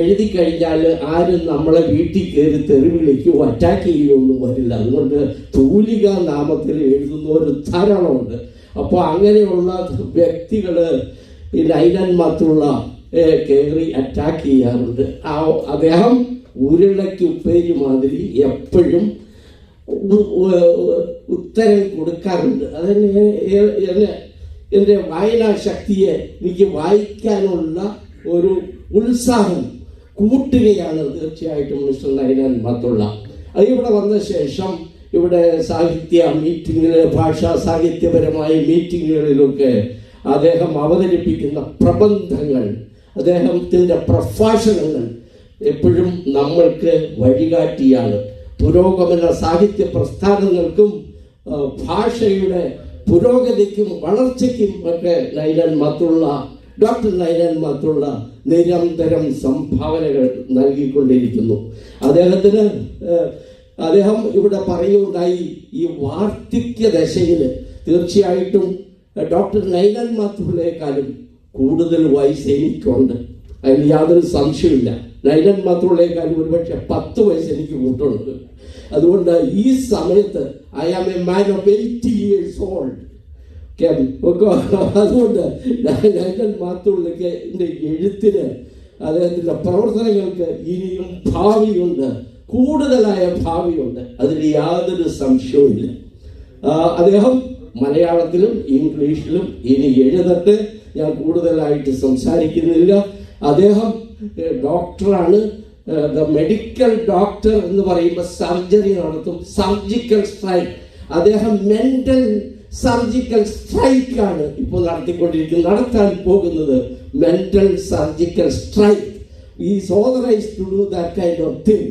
എഴുതി കഴിഞ്ഞാൽ ആരും നമ്മളെ വീട്ടിൽ കയറി തെറി വിളിക്കുകയോ അറ്റാക്ക് ചെയ്യുകയൊന്നും വരില്ല. അതുകൊണ്ട് തൂലികാ നാമത്തിൽ എഴുതുന്നവർ ധാരാളമുണ്ട്. അപ്പോൾ അങ്ങനെയുള്ള വ്യക്തികൾ ഈ നൈനൻ മാത്തുള്ള കയറി അറ്റാക്ക് ചെയ്യാറുണ്ട്. അദ്ദേഹം ഉരുളയ്ക്ക് ഉപ്പേരി മാതിരി എപ്പോഴും ഉത്തരം കൊടുക്കാറുണ്ട്. അതിന് എൻ്റെ വായനാ ശക്തിയെ എനിക്ക് വായിക്കാനുള്ള ഒരു ഉത്സാഹം കൂട്ടുകയാണ് തീർച്ചയായിട്ടും മിസ്റ്റർ നൈനൻ മാത്തുള്ള. ഇവിടെ വന്ന ശേഷം ഇവിടെ സാഹിത്യ മീറ്റിങ്ങുകൾ, ഭാഷാ സാഹിത്യപരമായ മീറ്റിങ്ങുകളിലൊക്കെ അദ്ദേഹം അവതരിപ്പിക്കുന്ന പ്രബന്ധങ്ങൾ, അദ്ദേഹത്തിൻ്റെ പ്രഭാഷണങ്ങൾ എപ്പോഴും നമ്മൾക്ക് വഴികാട്ടിയാണ്. പുരോഗമന സാഹിത്യ പ്രസ്ഥാനങ്ങൾക്കും ഭാഷയുടെ പുരോഗതിക്കും വളർച്ചയ്ക്കും ഒക്കെ ഡോക്ടർ നൈനൻ മാത്തുള്ള നിരന്തരം സംഭാവനകൾ നൽകിക്കൊണ്ടിരിക്കുന്നു. അദ്ദേഹം ഇവിടെ പറയുകയുണ്ടായി, ഈ വാർദ്ധക്യ ദശയിൽ തീർച്ചയായിട്ടും ഡോക്ടർ നൈനൻ മാത്തുള്ളയെക്കാളും കൂടുതൽ വയസ്സ് എനിക്കുണ്ട്. അതിന് യാതൊരു സംശയമില്ല. നൈനൻ മാത്തുള്ളയെക്കാളും ഒരുപക്ഷെ 10 വയസ്സ് എനിക്ക് കൂട്ടുണ്ട്. അതുകൊണ്ട് ഈ സമയത്ത് I am a man of 80 years old. അതുകൊണ്ട് നൈനൻ മാത്തുള്ളയ്ക്ക് എഴുത്തിന്, അദ്ദേഹത്തിൻ്റെ പ്രവർത്തനങ്ങൾക്ക് ഇനിയും ഭാവിയുണ്ട്, കൂടുതലായ ഭാവിയുണ്ട്. അതിൽ യാതൊരു സംശയവുമില്ല. അദ്ദേഹം മലയാളത്തിലും ഇംഗ്ലീഷിലും ഇനി എഴുതട്ടെ. ഞാൻ കൂടുതലായിട്ട് സംസാരിക്കുന്നില്ല. അദ്ദേഹം ഡോക്ടറാണ്. മെഡിക്കൽ ഡോക്ടർ എന്ന് പറയുമ്പോൾ സർജറി നടത്തും, സർജിക്കൽ സ്ട്രൈക്ക്. അദ്ദേഹം മെന്റൽ സർജിക്കൽ സ്ട്രൈക്കാണ് ഇപ്പോൾ നടത്താൻ പോകുന്നത്. Mental surgical strike. Is authorised to do that kind of thing.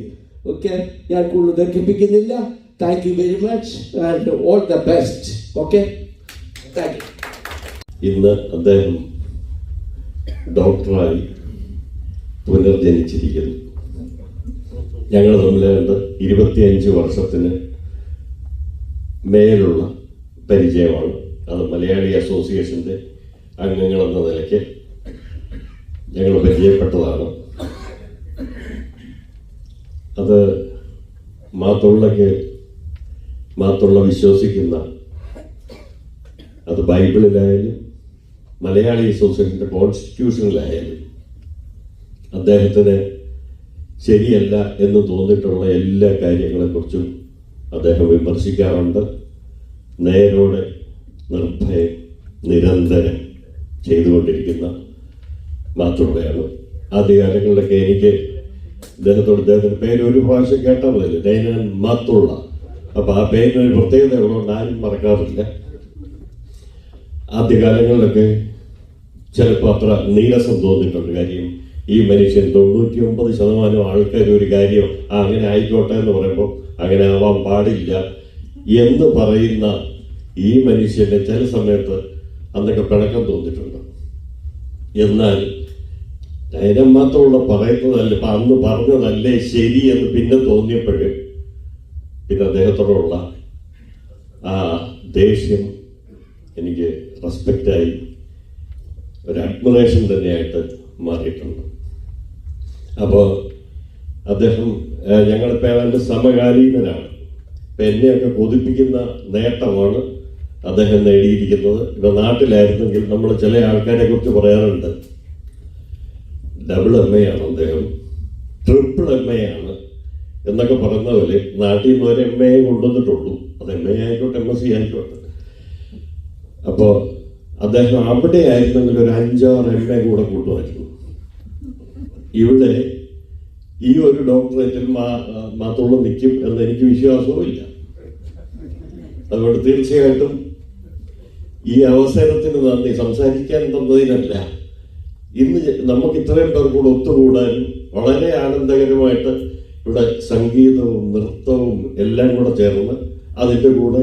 Okay, ഞാൻ കൂടുതൽ ദീർഘിപ്പിക്കുന്നില്ല. Thank you very much and all the best. Okay, thank you.
ഇന്ന് അദ്ദേഹം ഡോക്ടറായി പുനർജനിച്ചിരിക്കുന്നു. ഞങ്ങൾ തമ്മിൽ 25 വർഷത്തിന് മേലുള്ള പരിചയമാണ്. അത് മലയാളി അസോസിയേഷൻ്റെ അംഗങ്ങളെന്ന നിലയ്ക്ക് ഞങ്ങൾ പരിചയപ്പെട്ടതാണ്. അത് മാത്തുള്ള വിശ്വസിക്കുന്ന, അത് ബൈബിളിലായാലും മലയാളി അസോസിയേഷൻ്റെ കോൺസ്റ്റിറ്റ്യൂഷനിലായാലും അദ്ദേഹത്തിന് ശരിയല്ല എന്ന് തോന്നിയിട്ടുള്ള എല്ലാ കാര്യങ്ങളെക്കുറിച്ചും അദ്ദേഹം വിമർശിക്കാറുണ്ട്. നേരോടെ നിർഭയം നിരന്തരം ചെയ്തുകൊണ്ടിരിക്കുന്ന മാത്തുള്ളയാണ്. ആദ്യകാലങ്ങളിലൊക്കെ എനിക്ക് അദ്ദേഹത്തിൻ്റെ പേര് ഒരു പ്രാവശ്യം കേട്ടാൽ മതി, നൈനൻ മാത്തുള്ള. അപ്പോൾ ആ പേരിനൊരു പ്രത്യേകത ഉള്ളതുകൊണ്ട് ആരും മറക്കാറില്ല. ആദ്യകാലങ്ങളിലൊക്കെ ചിലപ്പോൾ അത്ര നീരസം തോന്നിയിട്ടുണ്ട്. കാര്യം ഈ മനുഷ്യൻ 99% ആൾക്കാർ ഒരു കാര്യം അങ്ങനെ ആയിക്കോട്ടെ എന്ന് പറയുമ്പോൾ അങ്ങനെ ആവാൻ പാടില്ല എന്ന് പറയുന്ന ഈ മനുഷ്യനെ ചില സമയത്ത് അന്നൊക്കെ പിണക്കം തോന്നിയിട്ടുണ്ട്. എന്നാൽ നൈനൻ മാത്തുള്ള പറയുന്നതല്ല, ഇപ്പം അന്ന് പറഞ്ഞതല്ലേ ശരി എന്ന് പിന്നെ തോന്നിയപ്പോഴ് പിന്നെ അദ്ദേഹത്തോടുള്ള ആ ദേഷ്യം എനിക്ക് റെസ്പെക്റ്റായി, ഒരു അഡ്മിറേഷൻ തന്നെയായിട്ട് മാറിയിട്ടുണ്ട്. അപ്പോൾ അദ്ദേഹം ഞങ്ങളിപ്പോൾ ഏതാണ്ട് സമകാലീനനാണ്. ഇപ്പം എന്നെയൊക്കെ കൊതിപ്പിക്കുന്ന നേട്ടമാണ് അദ്ദേഹം നേടിയിരിക്കുന്നത്. ഇപ്പം നാട്ടിലായിരുന്നെങ്കിൽ നമ്മൾ ചില ആൾക്കാരെ കുറിച്ച് പറയാറുണ്ട്, ഡബിൾ MA ആണ് അദ്ദേഹം, ട്രിപ്പിൾ MA ആണ് എന്നൊക്കെ പറയുന്ന പോലെ നാട്ടിൽ നിന്ന് ഒരു MA കൊണ്ടുവന്നിട്ടുള്ളൂ. അത് MA ആയിക്കോട്ടെ, MSc ആയിക്കോട്ടെ. അപ്പോൾ അദ്ദേഹം അവിടെ ആയിരുന്നെങ്കിൽ ഒരു 5-6 MA കൂടെ കൂട്ടുമായിരുന്നു. ഇവിടെ ഈ ഒരു ഡോക്ടറേറ്റിൽ മാത്രമുള്ള നിൽക്കും എന്ന് എനിക്ക് വിശ്വാസവുമില്ല. അതുകൊണ്ട് തീർച്ചയായിട്ടും ഈ അവസരത്തിന് നന്ദി. സംസാരിക്കാൻ തന്നതിനല്ല, ഇന്ന് നമുക്ക് ഇത്രയും പേർ കൂടെ ഒത്തുകൂടാനും വളരെ ആനന്ദകരമായിട്ട് ഇവിടെ സംഗീതവും നൃത്തവും എല്ലാം കൂടെ ചേർന്ന് അതിൻ്റെ കൂടെ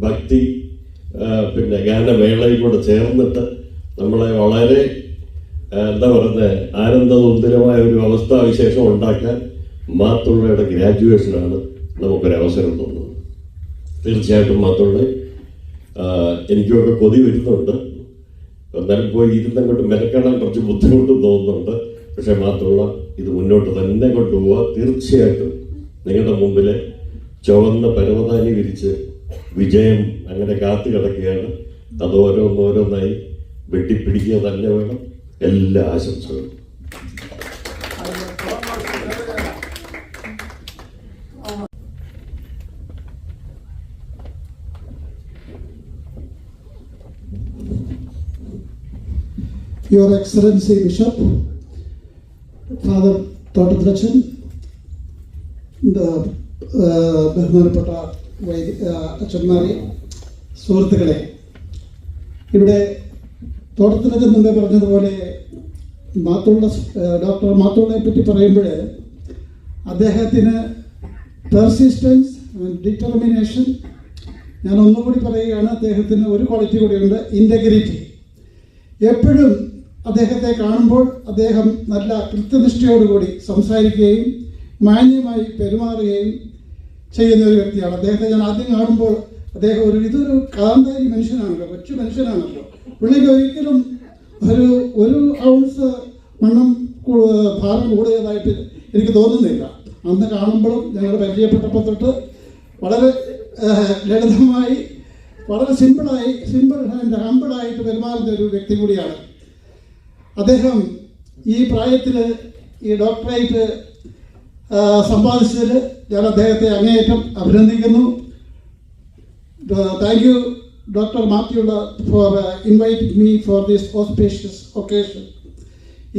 ഭക്തി പിന്നെ ഗാനമേളയും കൂടെ ചേർന്നിട്ട് നമ്മളെ വളരെ എന്താ പറയുന്നത് ആനന്ദതുന്ദരമായ ഒരു അവസ്ഥാവിശേഷം ഉണ്ടാക്കാൻ മാത്തുള്ളയുടെ ഗ്രാജുവേഷനാണ് നമുക്കൊരവസരം തന്നത്. തീർച്ചയായിട്ടും മാത്തുള്ള എനിക്കൊക്കെ കൊതി വരുന്നുണ്ട്. എന്നാലും പോയി ഇരുന്നങ്ങോട്ട് മെനക്കെടാൻ കുറച്ച് ബുദ്ധിമുട്ടും തോന്നുന്നുണ്ട്. പക്ഷെ മാത്രമല്ല, ഇത് മുന്നോട്ട് തന്നെ കൊണ്ടുപോവുക. തീർച്ചയായിട്ടും നിങ്ങളുടെ മുമ്പിൽ ചുവന്ന പരവതാനി വിരിച്ച് വിജയം അങ്ങനെ കാത്തു കിടക്കുകയാണ്. അത് ഓരോന്നോരോന്നായി വെട്ടിപ്പിടിക്കുക തന്നെ വേണം. എല്ലാ ആശംസകളും.
Your Excellency Bishop, Father Thotadrachan, ബഹുമാനപ്പെട്ട അച്ഛന്മാരെ, സുഹൃത്തുക്കളെ, ഇവിടെ തോട്ടത്തിലച്ഛൻ മുമ്പേ പറഞ്ഞതുപോലെ ഡോക്ടർ മാത്തുള്ളയെ പറ്റി പറയുമ്പോൾ അദ്ദേഹത്തിന് പെർസിസ്റ്റൻസ് ആൻഡ് ഡിറ്റർമിനേഷൻ, ഞാൻ ഒന്നുകൂടി പറയുകയാണ്, അദ്ദേഹത്തിന് ഒരു ക്വാളിറ്റി കൂടിയുണ്ട്, ഇൻറ്റഗ്രിറ്റി. എപ്പോഴും അദ്ദേഹത്തെ കാണുമ്പോൾ അദ്ദേഹം നല്ല കൃത്യനിഷ്ഠയോടുകൂടി സംസാരിക്കുകയും മാന്യമായി പെരുമാറുകയും ചെയ്യുന്ന ഒരു വ്യക്തിയാണ്. അദ്ദേഹത്തെ ഞാൻ ആദ്യം കാണുമ്പോൾ അദ്ദേഹം ഇതൊരു കാന്താരി മനുഷ്യനാണല്ലോ, കൊച്ചു മനുഷ്യനാണല്ലോ, പുള്ളിക്ക് ഒരിക്കലും ഒരു ഔൺസ് മണ്ണം ഭാരം കൂടിയതായിട്ട് എനിക്ക് തോന്നുന്നില്ല. അന്ന് കാണുമ്പോഴും ഞങ്ങൾ പരിചയപ്പെട്ടപ്പോൾ തൊട്ട് വളരെ ലളിതമായി, വളരെ സിമ്പിൾ ആൻഡ് ഹമ്പിളായിട്ട് പെരുമാറുന്ന ഒരു വ്യക്തി കൂടിയാണ് അദ്ദേഹം. ഈ പ്രായത്തിൽ ഈ ഡോക്ടറേറ്റ് സമ്പാദിച്ചതിൽ ഞാൻ അദ്ദേഹത്തെ അങ്ങേയറ്റം അഭിനന്ദിക്കുന്നു. Thank you Dr. Mathula for inviting me for this auspicious occasion.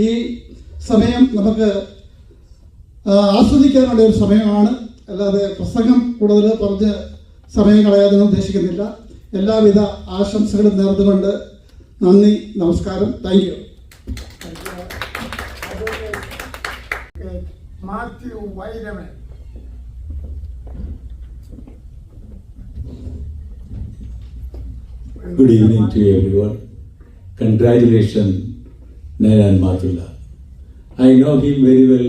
ഈ സമയം നമുക്ക് ആസ്വദിക്കാനുള്ള ഒരു സമയമാണ്, അല്ലാതെ പ്രസംഗം കൂടുതൽ പറഞ്ഞ് സമയം കളയാതൊന്നും ഉദ്ദേശിക്കുന്നില്ല. എല്ലാവിധ ആശംസകളും നേർന്നുകൊണ്ട് നന്ദി, നമസ്കാരം. Thank you.
Matthew Weideman.
Good evening to everyone. Congratulations, Nainan Mathula. I know him very well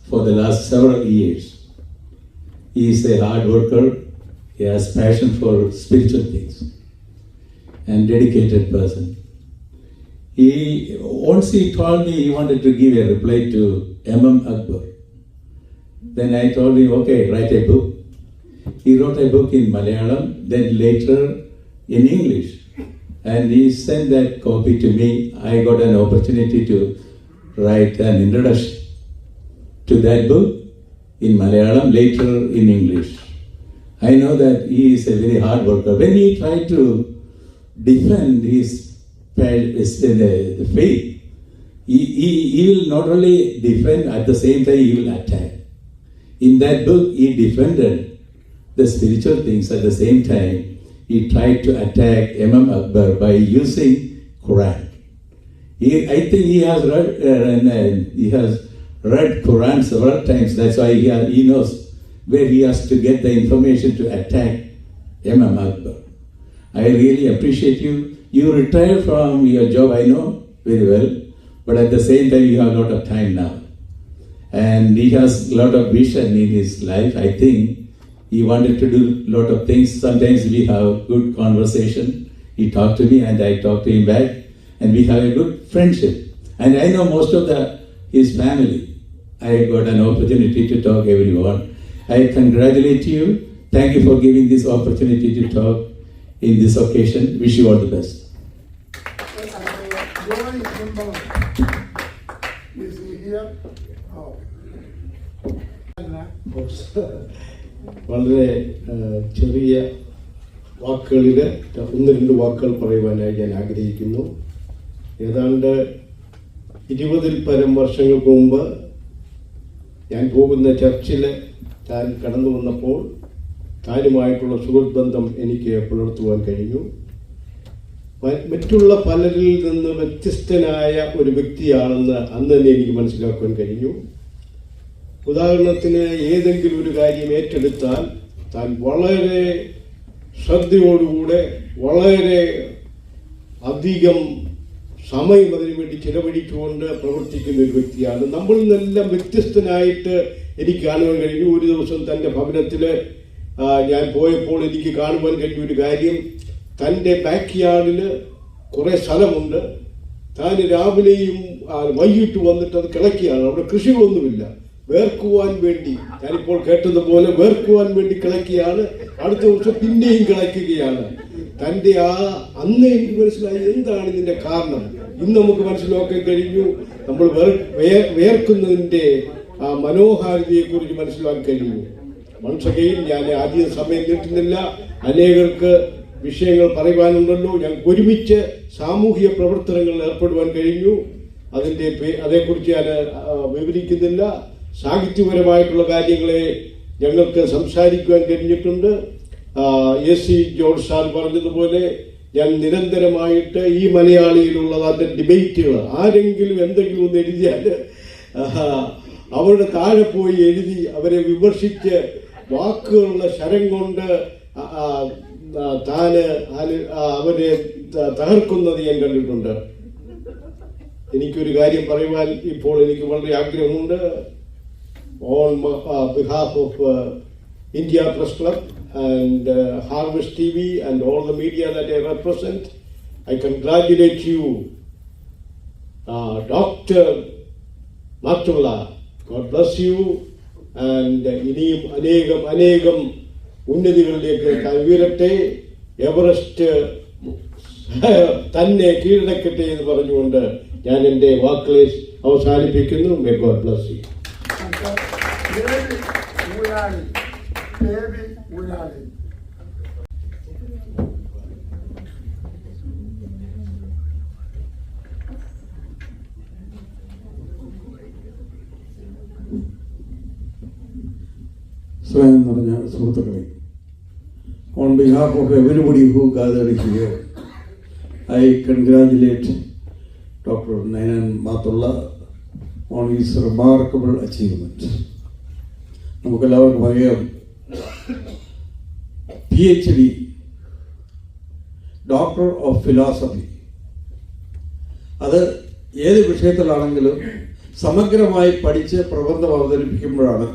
for the last several years. He is a hard worker. He has passion for spiritual things and dedicated person. Once he told me he wanted to give a reply to M.M. Akbar. Then I told him, okay, write a book. He wrote a book in Malayalam, then later in English, and he sent that copy to me. I got an opportunity to write an introduction to that book in Malayalam, later in English. I know that he is a very hard worker. When he tried to defend his faith, he will not only defend, at the same time he will attack. In that book, he defended the spiritual things. At the same time, he tried to attack M.M. Akbar by using Quran. I think he has read Quran several times. That's why he knows where he has to get the information to attack M.M. Akbar. I really appreciate you. You retired from your job, I know very well, but at the same time you have a lot of time now. And he has a lot of vision in his life. I think he wanted to do a lot of things. Sometimes we have good conversation. He talked to me and I talk to him back, and we have a good friendship. And I know most of his family. I got an opportunity to talk to everyone. I congratulate you. Thank you for giving this opportunity to talk in this occasion. Wish you all the best.
Is he here? Oh.
വളരെ ചെറിയ വാക്കുകളിൽ 1-2 വാക്കുകൾ പറയുവാനായി ഞാൻ ആഗ്രഹിക്കുന്നു. ഏതാണ്ട് 20-ൽ പരം വർഷങ്ങൾക്ക് മുമ്പ് ഞാൻ പോകുന്ന ചർച്ചിൽ താൻ കടന്നു വന്നപ്പോൾ താനുമായിട്ടുള്ള സുഹൃത്ത് ബന്ധം എനിക്ക് പുലർത്തുവാൻ കഴിഞ്ഞു. മറ്റുള്ള പലരിൽ നിന്ന് വ്യത്യസ്തനായ ഒരു വ്യക്തിയാണെന്ന് അന്ന് തന്നെ എനിക്ക് മനസ്സിലാക്കുവാൻ കഴിഞ്ഞു. ഉദാഹരണത്തിന് ഏതെങ്കിലും ഒരു കാര്യം ഏറ്റെടുത്താൽ താൻ വളരെ ശ്രദ്ധയോടുകൂടെ വളരെ അധികം സമയം അതിനുവേണ്ടി ചിലവഴിച്ചുകൊണ്ട് പ്രവർത്തിക്കുന്ന ഒരു വ്യക്തിയാണ്. നമ്മളിൽ നിന്നെല്ലാം വ്യത്യസ്തനായിട്ട് എനിക്ക് കാണുവാൻ കഴിഞ്ഞു. ഒരു ദിവസം തൻ്റെ ഭവനത്തിൽ ഞാൻ പോയപ്പോൾ എനിക്ക് കാണുവാൻ കഴിഞ്ഞ ഒരു കാര്യം, തൻ്റെ ബാക്ക് യാർഡിൽ കുറേ സ്ഥലമുണ്ട്. താൻ രാവിലെയും വൈകിട്ട് വന്നിട്ട് അത് കിളക്കുകയാണ്. അവിടെ കൃഷികളൊന്നുമില്ല. വേർക്കുവാൻ വേണ്ടി, ഞാനിപ്പോൾ കേട്ടതുപോലെ വേർക്കുവാൻ വേണ്ടി കിളക്കുകയാണ്. അടുത്ത ദിവസം പിന്നെയും കിളക്കുകയാണ്. തൻ്റെ അന്ന് എനിക്ക് മനസ്സിലായി എന്താണ് ഇതിൻ്റെ കാരണം. ഇന്ന് നമുക്ക് മനസ്സിലാക്കാൻ കഴിഞ്ഞു. നമ്മൾ വേർക്കുന്നതിൻ്റെ മനോഹാരിതയെക്കുറിച്ച് മനസ്സിലാക്കാൻ കഴിഞ്ഞു. മനുഷ്യകയിൽ ഞാൻ ആദ്യം സമയം നീട്ടുന്നില്ല. അനേകർക്ക് വിഷയങ്ങൾ പറയുവാനുണ്ടല്ലോ. ഞങ്ങൾക്ക് ഒരുമിച്ച് സാമൂഹിക പ്രവർത്തനങ്ങളിൽ ഏർപ്പെടുവാൻ കഴിഞ്ഞു. അതേക്കുറിച്ച് ഞാൻ വിവരിക്കുന്നില്ല. സാഹിത്യപരമായിട്ടുള്ള കാര്യങ്ങളെ ഞങ്ങൾക്ക് സംസാരിക്കുവാൻ കഴിഞ്ഞിട്ടുണ്ട്. AC ജോർജ് സാർ പറഞ്ഞതുപോലെ ഞാൻ നിരന്തരമായിട്ട് ഈ മലയാളിയിലുള്ള അതിൻ്റെ ഡിബേറ്റുകൾ, ആരെങ്കിലും എന്തെങ്കിലും ഒന്ന് എഴുതിയാൽ അവരുടെ താഴെ പോയി എഴുതി അവരെ വിമർശിച്ച് വാക്കുകളുടെ ശരം കൊണ്ട് അവരെ തകർക്കുന്നത് ഞാൻ കണ്ടിട്ടുണ്ട്. എനിക്കൊരു കാര്യം പറയുവാൻ ഇപ്പോൾ എനിക്ക് വളരെ ആഗ്രഹമുണ്ട്. On behalf of India Press Club and Harvest TV and all the media that I represent, I congratulate you, Dr. Mathulla. God bless you, and ഇനിയും അനേകം ഉന്നതികളിലേക്ക് ഉയരട്ടെ. എവറസ്റ്റ് തന്നെ കീഴടക്കട്ടെ എന്ന് പറഞ്ഞുകൊണ്ട് ഞാൻ എൻ്റെ വാക്കുകളെ അവസാനിപ്പിക്കുന്നു. May God bless you.
സ്നേഹം നിറഞ്ഞ സുഹൃത്തുക്കളെ, on behalf of everybody who gathered here, I congratulate Dr. Nainan Mathulla on his remarkable achievement. നമുക്കെല്ലാവർക്കും അറിയാം, PhD, ഡോക്ടർ ഓഫ് ഫിലോസഫി, അത് ഏത് വിഷയത്തിലാണെങ്കിലും സമഗ്രമായി പഠിച്ച് പ്രബന്ധം അവതരിപ്പിക്കുമ്പോഴാണ്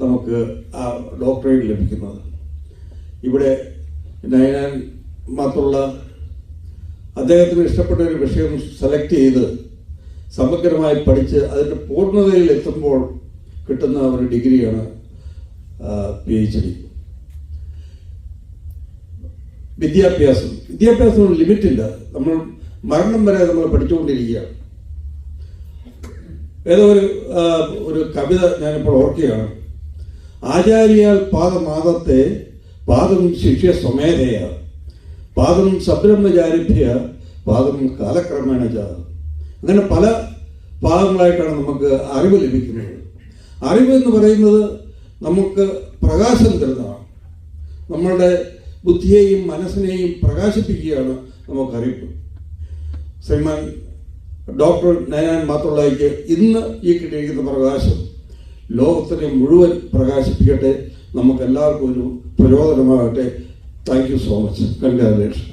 നമുക്ക് ആ ഡോക്ടറേറ്റ് ലഭിക്കുന്നത്. ഇവിടെ നൈനാൻ മാത്തുള്ള അദ്ദേഹത്തിന് ഇഷ്ടപ്പെട്ട ഒരു വിഷയം സെലക്ട് ചെയ്ത് സമഗ്രമായി പഠിച്ച് അതിൻ്റെ പൂർണ്ണതയിൽ എത്തുമ്പോൾ കിട്ടുന്ന ഒരു ഡിഗ്രിയാണ് PhD. വിദ്യാഭ്യാസം ലിമിറ്റില്ല. നമ്മൾ മരണം വരെ നമ്മൾ പഠിച്ചുകൊണ്ടിരിക്കുകയാണ്. ഏതോ ഒരു കവിത ഞാനിപ്പോൾ ഓർക്കുകയാണ്. ആചാര്യാൽ പാദമാദത്തെ പാദം ശിഷ്യ സ്വമേധയ പാദം സബ്രഹ്മചാരിഭ്യ പാദം കാലക്രമേണ ച. അങ്ങനെ പല പാദങ്ങളായിട്ടാണ് നമുക്ക് അറിവ് ലഭിക്കുന്നത്. അറിവ് എന്ന് പറയുന്നത് നമുക്ക് പ്രകാശം തരുന്നതാണ്. നമ്മളുടെ ബുദ്ധിയെയും മനസ്സിനെയും പ്രകാശിപ്പിക്കുകയാണ് നമുക്കറിവ്. ശ്രീമാൻ ഡോക്ടർ നൈനാൻ മാത്തുള്ളയ്ക്ക് ഇന്ന് ഈ കിട്ടിയിരിക്കുന്ന പ്രകാശം ലോകത്തിനെ മുഴുവൻ പ്രകാശിപ്പിക്കട്ടെ. നമുക്ക് എല്ലാവർക്കും ഒരു പ്രചോദനമാകട്ടെ. Thank you so much. Congratulation.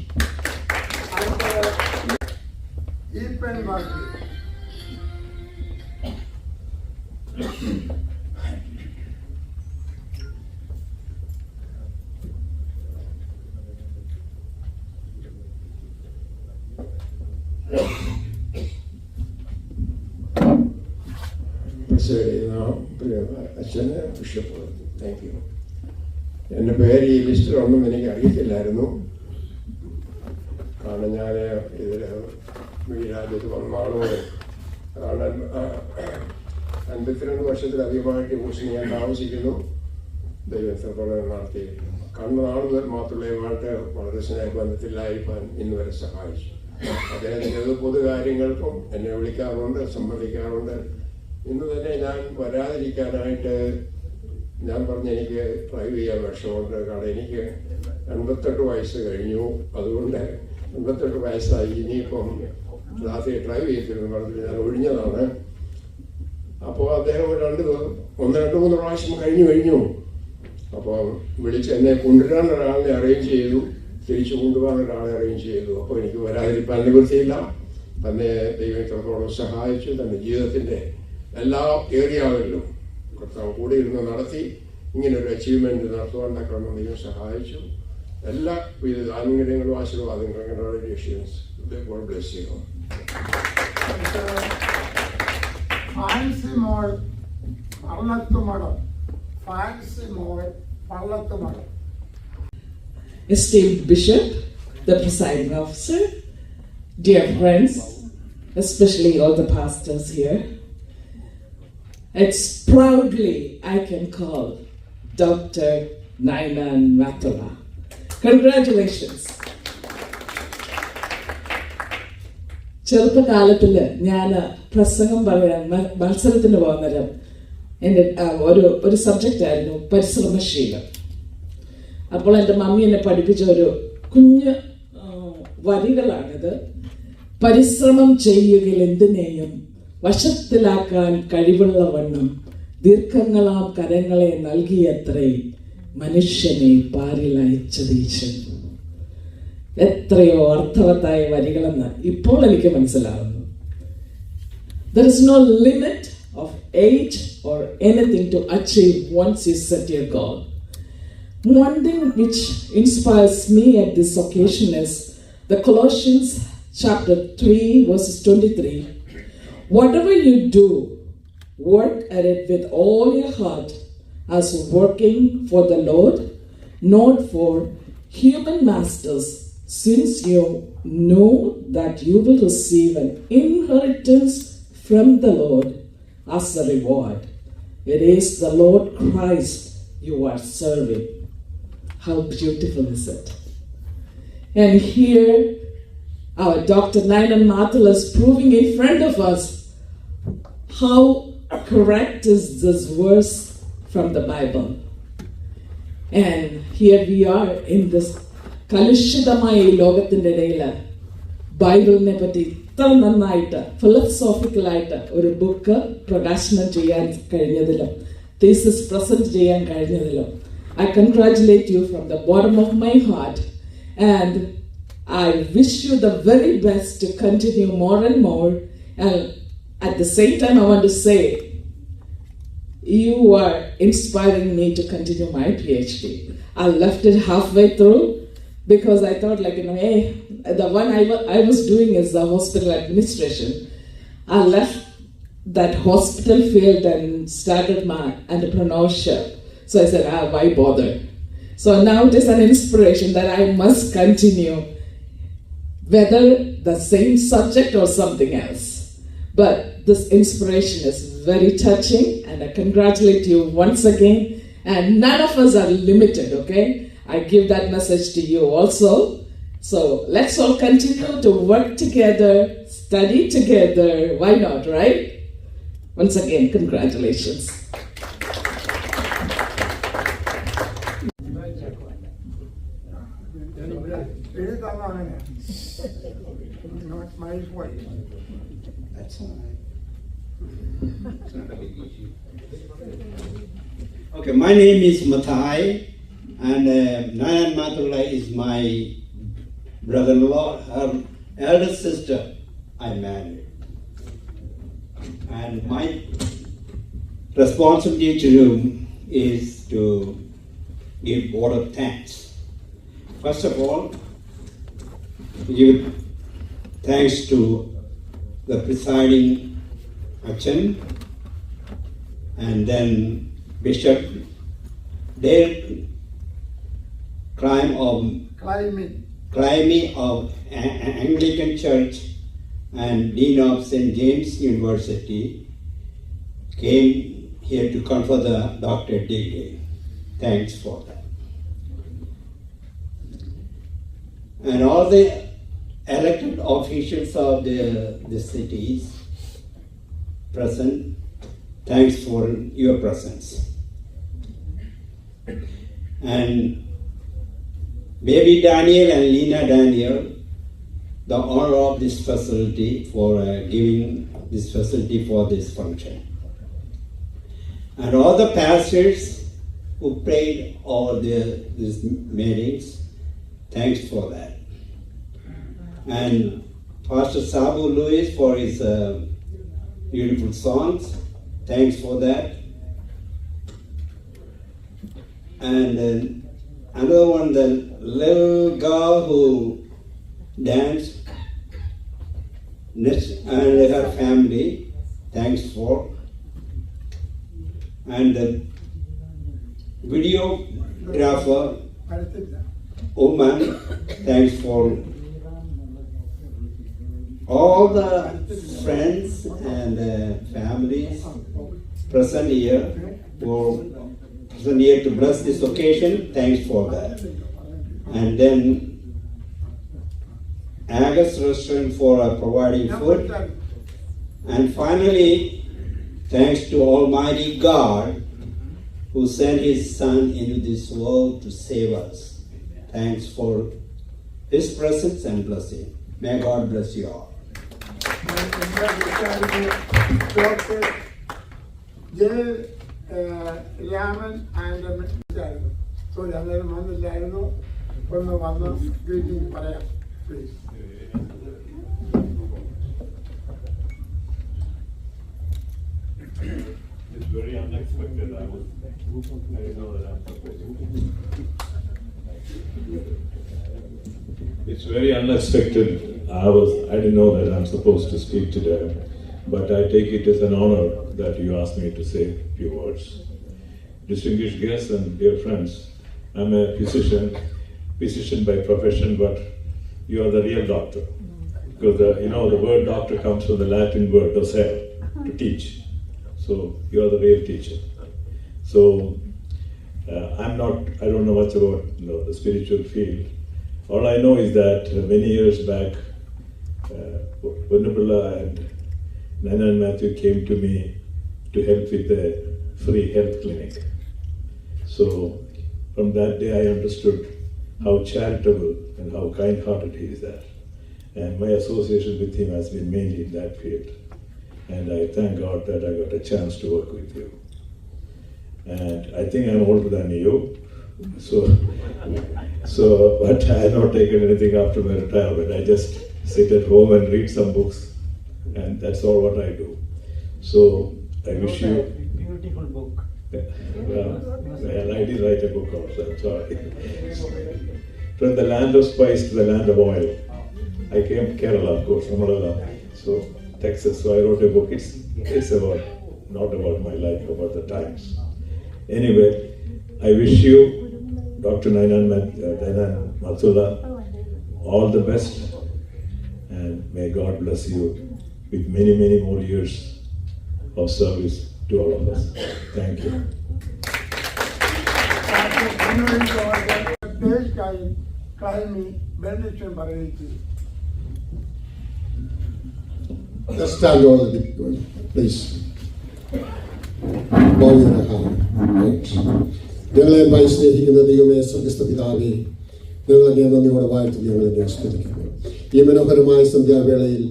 അച്ഛന് ബിഷപ്പ്, താങ്ക് യു. എൻ്റെ പേര് ഈ ലിസ്റ്റിലൊന്നും എനിക്ക് അറിയത്തില്ലായിരുന്നു. കാരണം ഞാൻ ഇതിൽ ഈ രാജ്യത്ത് വന്നാളോ കാരണം 52 വർഷത്തിലധികമായിട്ട് ഹൂസ്റ്റണിൽ ഞാൻ താമസിക്കുന്നു. ദൈവം എത്രത്തോളം നടത്തി കണ്ണു നാൾ മുതൽ മാത്രമുള്ളതുമായിട്ട് വളരെ സ്നേഹബന്ധത്തിലായിരിക്കാൻ ഇന്ന് വരെ സഹായിച്ചു. അദ്ദേഹത്തിൻ്റെ പൊതുകാര്യങ്ങൾക്കും എന്നെ വിളിക്കാറുണ്ട്, സംബന്ധിക്കാറുണ്ട്. ഇന്ന് തന്നെ ഞാൻ വരാതിരിക്കാനായിട്ട് ഞാൻ പറഞ്ഞ എനിക്ക് ഡ്രൈവ് ചെയ്യാൻ വിഷമമുണ്ട്. കാരണം എനിക്ക് 88 വയസ്സ് കഴിഞ്ഞു. അതുകൊണ്ട് 88 വയസ്സായി, ഇനിയിപ്പം രാത്രി ഡ്രൈവ് ചെയ്തിരുന്നു പറഞ്ഞിട്ട് ഞാൻ ഒഴിഞ്ഞതാണ്. അപ്പോൾ അദ്ദേഹം 1-2-3 പ്രാവശ്യം കഴിഞ്ഞു. അപ്പോൾ വിളിച്ച് എന്നെ കൊണ്ടുവരാൻ ഒരാളെ അറേഞ്ച് ചെയ്തു, തിരിച്ചു കൊണ്ടുപോകാൻ ഒരാളെ അറേഞ്ച് ചെയ്തു. അപ്പോൾ എനിക്ക് വരാതിരിക്കാൻ നിവൃത്തിയില്ല. തന്നെ ദൈവം എത്രത്തോളം സഹായിച്ചു. തൻ്റെ ജീവിതത്തിൻ്റെ എല്ലാ ഏരിയകളിലും കർത്താവ് കൂടെ ഇരുന്ന് നടത്തി ഇങ്ങനൊരു അച്ചീവ്മെൻറ്റ് നടത്തുവാൻ തക്കണം ദൈവം സഹായിച്ചു. എല്ലാ വിധ ആനുകൂല്യങ്ങളും ആശീർവാദങ്ങളും congratulations. God bless you.
Fancy Mol Pallathumadam. Fancy Mol Pallathumadam.
Esteemed Bishop, the presiding officer, dear friends, especially all the pastors here, it's proudly I can call Dr. Nainan Matula. Congratulations. ചെറുപ്പകാലത്തിൽ ഞാൻ പ്രസംഗം പറയാൻ മത്സരത്തിന് പോകുന്നേരം എൻ്റെ ഒരു സബ്ജക്റ്റ് ആയിരുന്നു പരിശ്രമശീലം. അപ്പോൾ എൻ്റെ മമ്മി എന്നെ പഠിപ്പിച്ച ഒരു കുഞ്ഞ് വരികളാണിത്. പരിശ്രമം ചെയ്യുകയിൽ എന്തിനേയും വശത്തിലാക്കാൻ കഴിവുള്ള വണ്ണം ദീർഘങ്ങളാം കരങ്ങളെ നൽകിയത്രേ മനുഷ്യനെ പാരിലയച്ചതീശൻ. എത്രയോ അർത്ഥവത്തായ വരികളെന്ന് ഇപ്പോൾ എനിക്ക് മനസ്സിലാവുന്നു. There is no limit of age or anything to achieve once you set your goal. One thing which inspires me at this occasion is the Colossians chapter 3 verses 23. Whatever you do, work at it with all your heart as working for the Lord, not for human masters, since you know that you will receive an inheritance from the Lord as a reward. It is the Lord Christ you are serving. How beautiful is it? And here our Dr. Nainan Matula is proving in front of us how correct is this verse from the Bible. And here we are in this കലുഷിതമായ ഈ ലോകത്തിൻ്റെ ഇടയിൽ ബൈബിളിനെ പറ്റി ഇത്ര നന്നായിട്ട് ഫിലോസോഫിക്കലായിട്ട് ഒരു book പ്രകാശനം ചെയ്യാൻ കഴിഞ്ഞതിലും തീസിസ് പ്രസന്റ് ചെയ്യാൻ കഴിഞ്ഞതിലും I congratulate you from the bottom of my heart, and I wish you the very best to continue more and more. And at the same time, I want to say, you are inspiring me to continue my PhD. I left it halfway through because I thought, hey, the one I was doing is the hospital administration. I left that hospital field and started my entrepreneurship. So I said, why bother? So now it is an inspiration that I must continue, whether the same subject or something else. But this inspiration is very touching, and I congratulate you once again. And none of us are limited, okay? I give that message to you also. So let's all continue to work together, study together. Why not, right? Once again, congratulations.
Not my wife.
That's all right. It's not a big issue.
Okay, my name is Mathai, and Nainan Matula is my brother-in-law. Her elder sister I married. And my responsibility to you is to give word of thanks. First of all, give thanks to the presiding Achan, and then Bishop Dale Climie of Anglican Church and Dean of St. James University, came here to confer the doctorate degree. Thanks for that. And all the elected officials of the cities present, thanks for your presence. And baby Daniel and Lena Daniel, the owner of this facility, for giving this facility for this function. And all the pastors who prayed all these meetings, thanks for that. And Pastor Sabu Lewis for his beautiful songs, thanks for that. And another one, the little girl who danced, and her family, thanks for. And the videographer woman, thanks for. All the friends and families present here to bless this occasion, thanks for that. And then Agus Restaurant for providing food. And finally, thanks to Almighty God who sent His Son into this world to save us. Thanks for His presence and blessing. May God bless you all.
Raman and so ഞങ്ങൾ വന്നില്ലായിരുന്നു ഒന്ന് വന്ന് greeting പറയാം please.
It's very unexpected. I didn't know that I'm supposed to. It's very unexpected. I didn't know that I'm supposed to speak today, but I take it as an honor that you asked me to say a few words. Distinguished guests and dear friends, I'm a physician by profession, but you are the real doctor. Because the word doctor comes from the Latin word docere, to teach. So you are the real teacher. So I don't know much about the spiritual field. All I know is that many years back, Vannapilla and Nana and Matthew came to me to help with a free health clinic. So from that day I understood how charitable and how kind-hearted he is there. And my association with him has been mainly in that field. And I thank God that I got a chance to work with you. And I think I'm older than you. So, but I have not taken anything after my retirement. I just sit at home and read some books, and that's all what I do. So, I wish you.
Beautiful book.
Well, I did write a book also. I'm sorry. From the land of spice to the land of oil. I came to Kerala, of course, Amarala, so Texas. So I wrote a book. It's about not about my life, about the times. Anyway, I wish you, Dr. Nainan Mathula, all the best, and may God bless you with many, many more years of service to all of us. Thank you.
Let's stand all of it, please. Bow your heart. Right. ഞങ്ങളെ ഭയ സ്നേഹിക്കുന്ന ദൈവമേ, സ്വർഗ്ഗസ്ഥ പിതാവേ, ഞങ്ങളെ നന്ദിയോടെ വാഴ്ത്തി ഞങ്ങളെ സ്തുതിക്കുന്നു. ഈ മനോഹരമായ സന്ധ്യാവേളയിൽ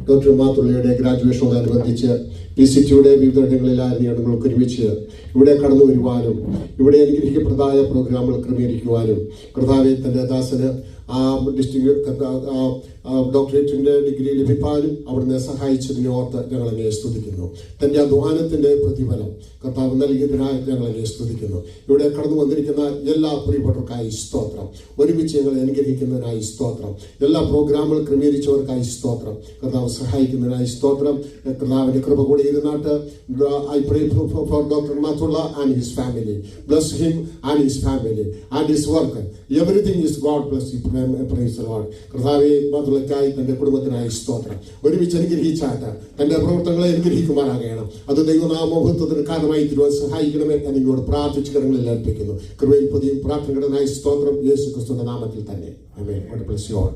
ഡോക്ടർ മാത്തുള്ളയുടെ ഗ്രാജുവേഷനോടനുബന്ധിച്ച് PCTയുടെ വിവിധ ഇടങ്ങളിലായിരുന്നു ഞങ്ങൾക്ക് ഒരുമിച്ച് ഇവിടെ കടന്നു വരുവാനും ഇവിടെ അനുഗ്രഹിക്കപ്പെട്ടതായ പ്രോഗ്രാമുകൾ ക്രമീകരിക്കുവാനും കർത്താവെ തൻ്റെ ദാസന് ആ ഡോക്ടറേറ്റിൻ്റെ ഡിഗ്രി ലഭിക്കാനും അവിടുന്ന് സഹായിച്ചതിനെ ഓർത്ത് ഞങ്ങളെ സ്തുതിക്കുന്നു. തൻ്റെ അധ്വാനത്തിൻ്റെ പ്രതിഫലം കർത്താവ് നൽകിയതിനായി ഞങ്ങളെ സ്തുതിക്കുന്നു. ഇവിടെ കടന്നു വന്നിരിക്കുന്ന എല്ലാ പ്രിയപ്പെട്ടവർക്കായി സ്തോത്രം. ഒരുമിച്ച് ഞങ്ങളെ അനുഗ്രഹിക്കുന്നതിനായി സ്തോത്രം. എല്ലാ പ്രോഗ്രാമുകൾ ക്രമീകരിച്ചവർക്കായി സ്തോത്രം. കർത്താവ് സഹായിക്കുന്നതിനായി സ്തോത്രം. കർത്താവിൻ്റെ കൃപ കൂടി ഇരുന്നാട്ട് I pray for Dr. Mathula Matula and his family. Bless him and his family and his work. Everything is God bless you. Praise the Lord. കർത്താവേ മാതുലക്കായി തന്റെ കുടുംബത്തിനായി സ്തോത്രം. ഒരുമിച്ച് അനുഗ്രഹിച്ചാട്ട് തന്റെ പ്രവർത്തനങ്ങളെ അനുഗ്രഹിക്കുമാറാകണം. അത് ദൈവനാമോഹത്വത്തിന് കാരണമായി തീരുവാൻ സഹായിക്കണമേ ഞാൻ നിങ്ങളോട് പ്രാർത്ഥിച്ച് കരങ്ങളിൽ ഏൽപ്പിക്കുന്നു. കൃപയിൽ പുതിയ പ്രാർത്ഥനകളുടെതായി സ്തോത്രം യേശു ക്രിസ്തുവിന്റെ നാമത്തിൽ തന്നെ. ആമേൻ. God bless you all.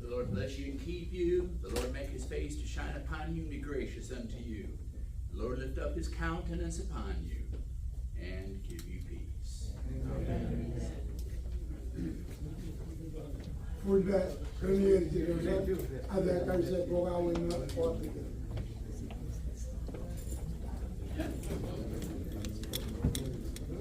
The Lord bless you and keep you. The Lord make his face to shine upon you and be gracious unto you. The Lord lift up his countenance upon you and give you peace.
Food ക്രമീകരിച്ചിട്ടുണ്ട് അത് കഴിച്ച് പോകാമെന്ന് ഓർപ്പിക്കുന്നു.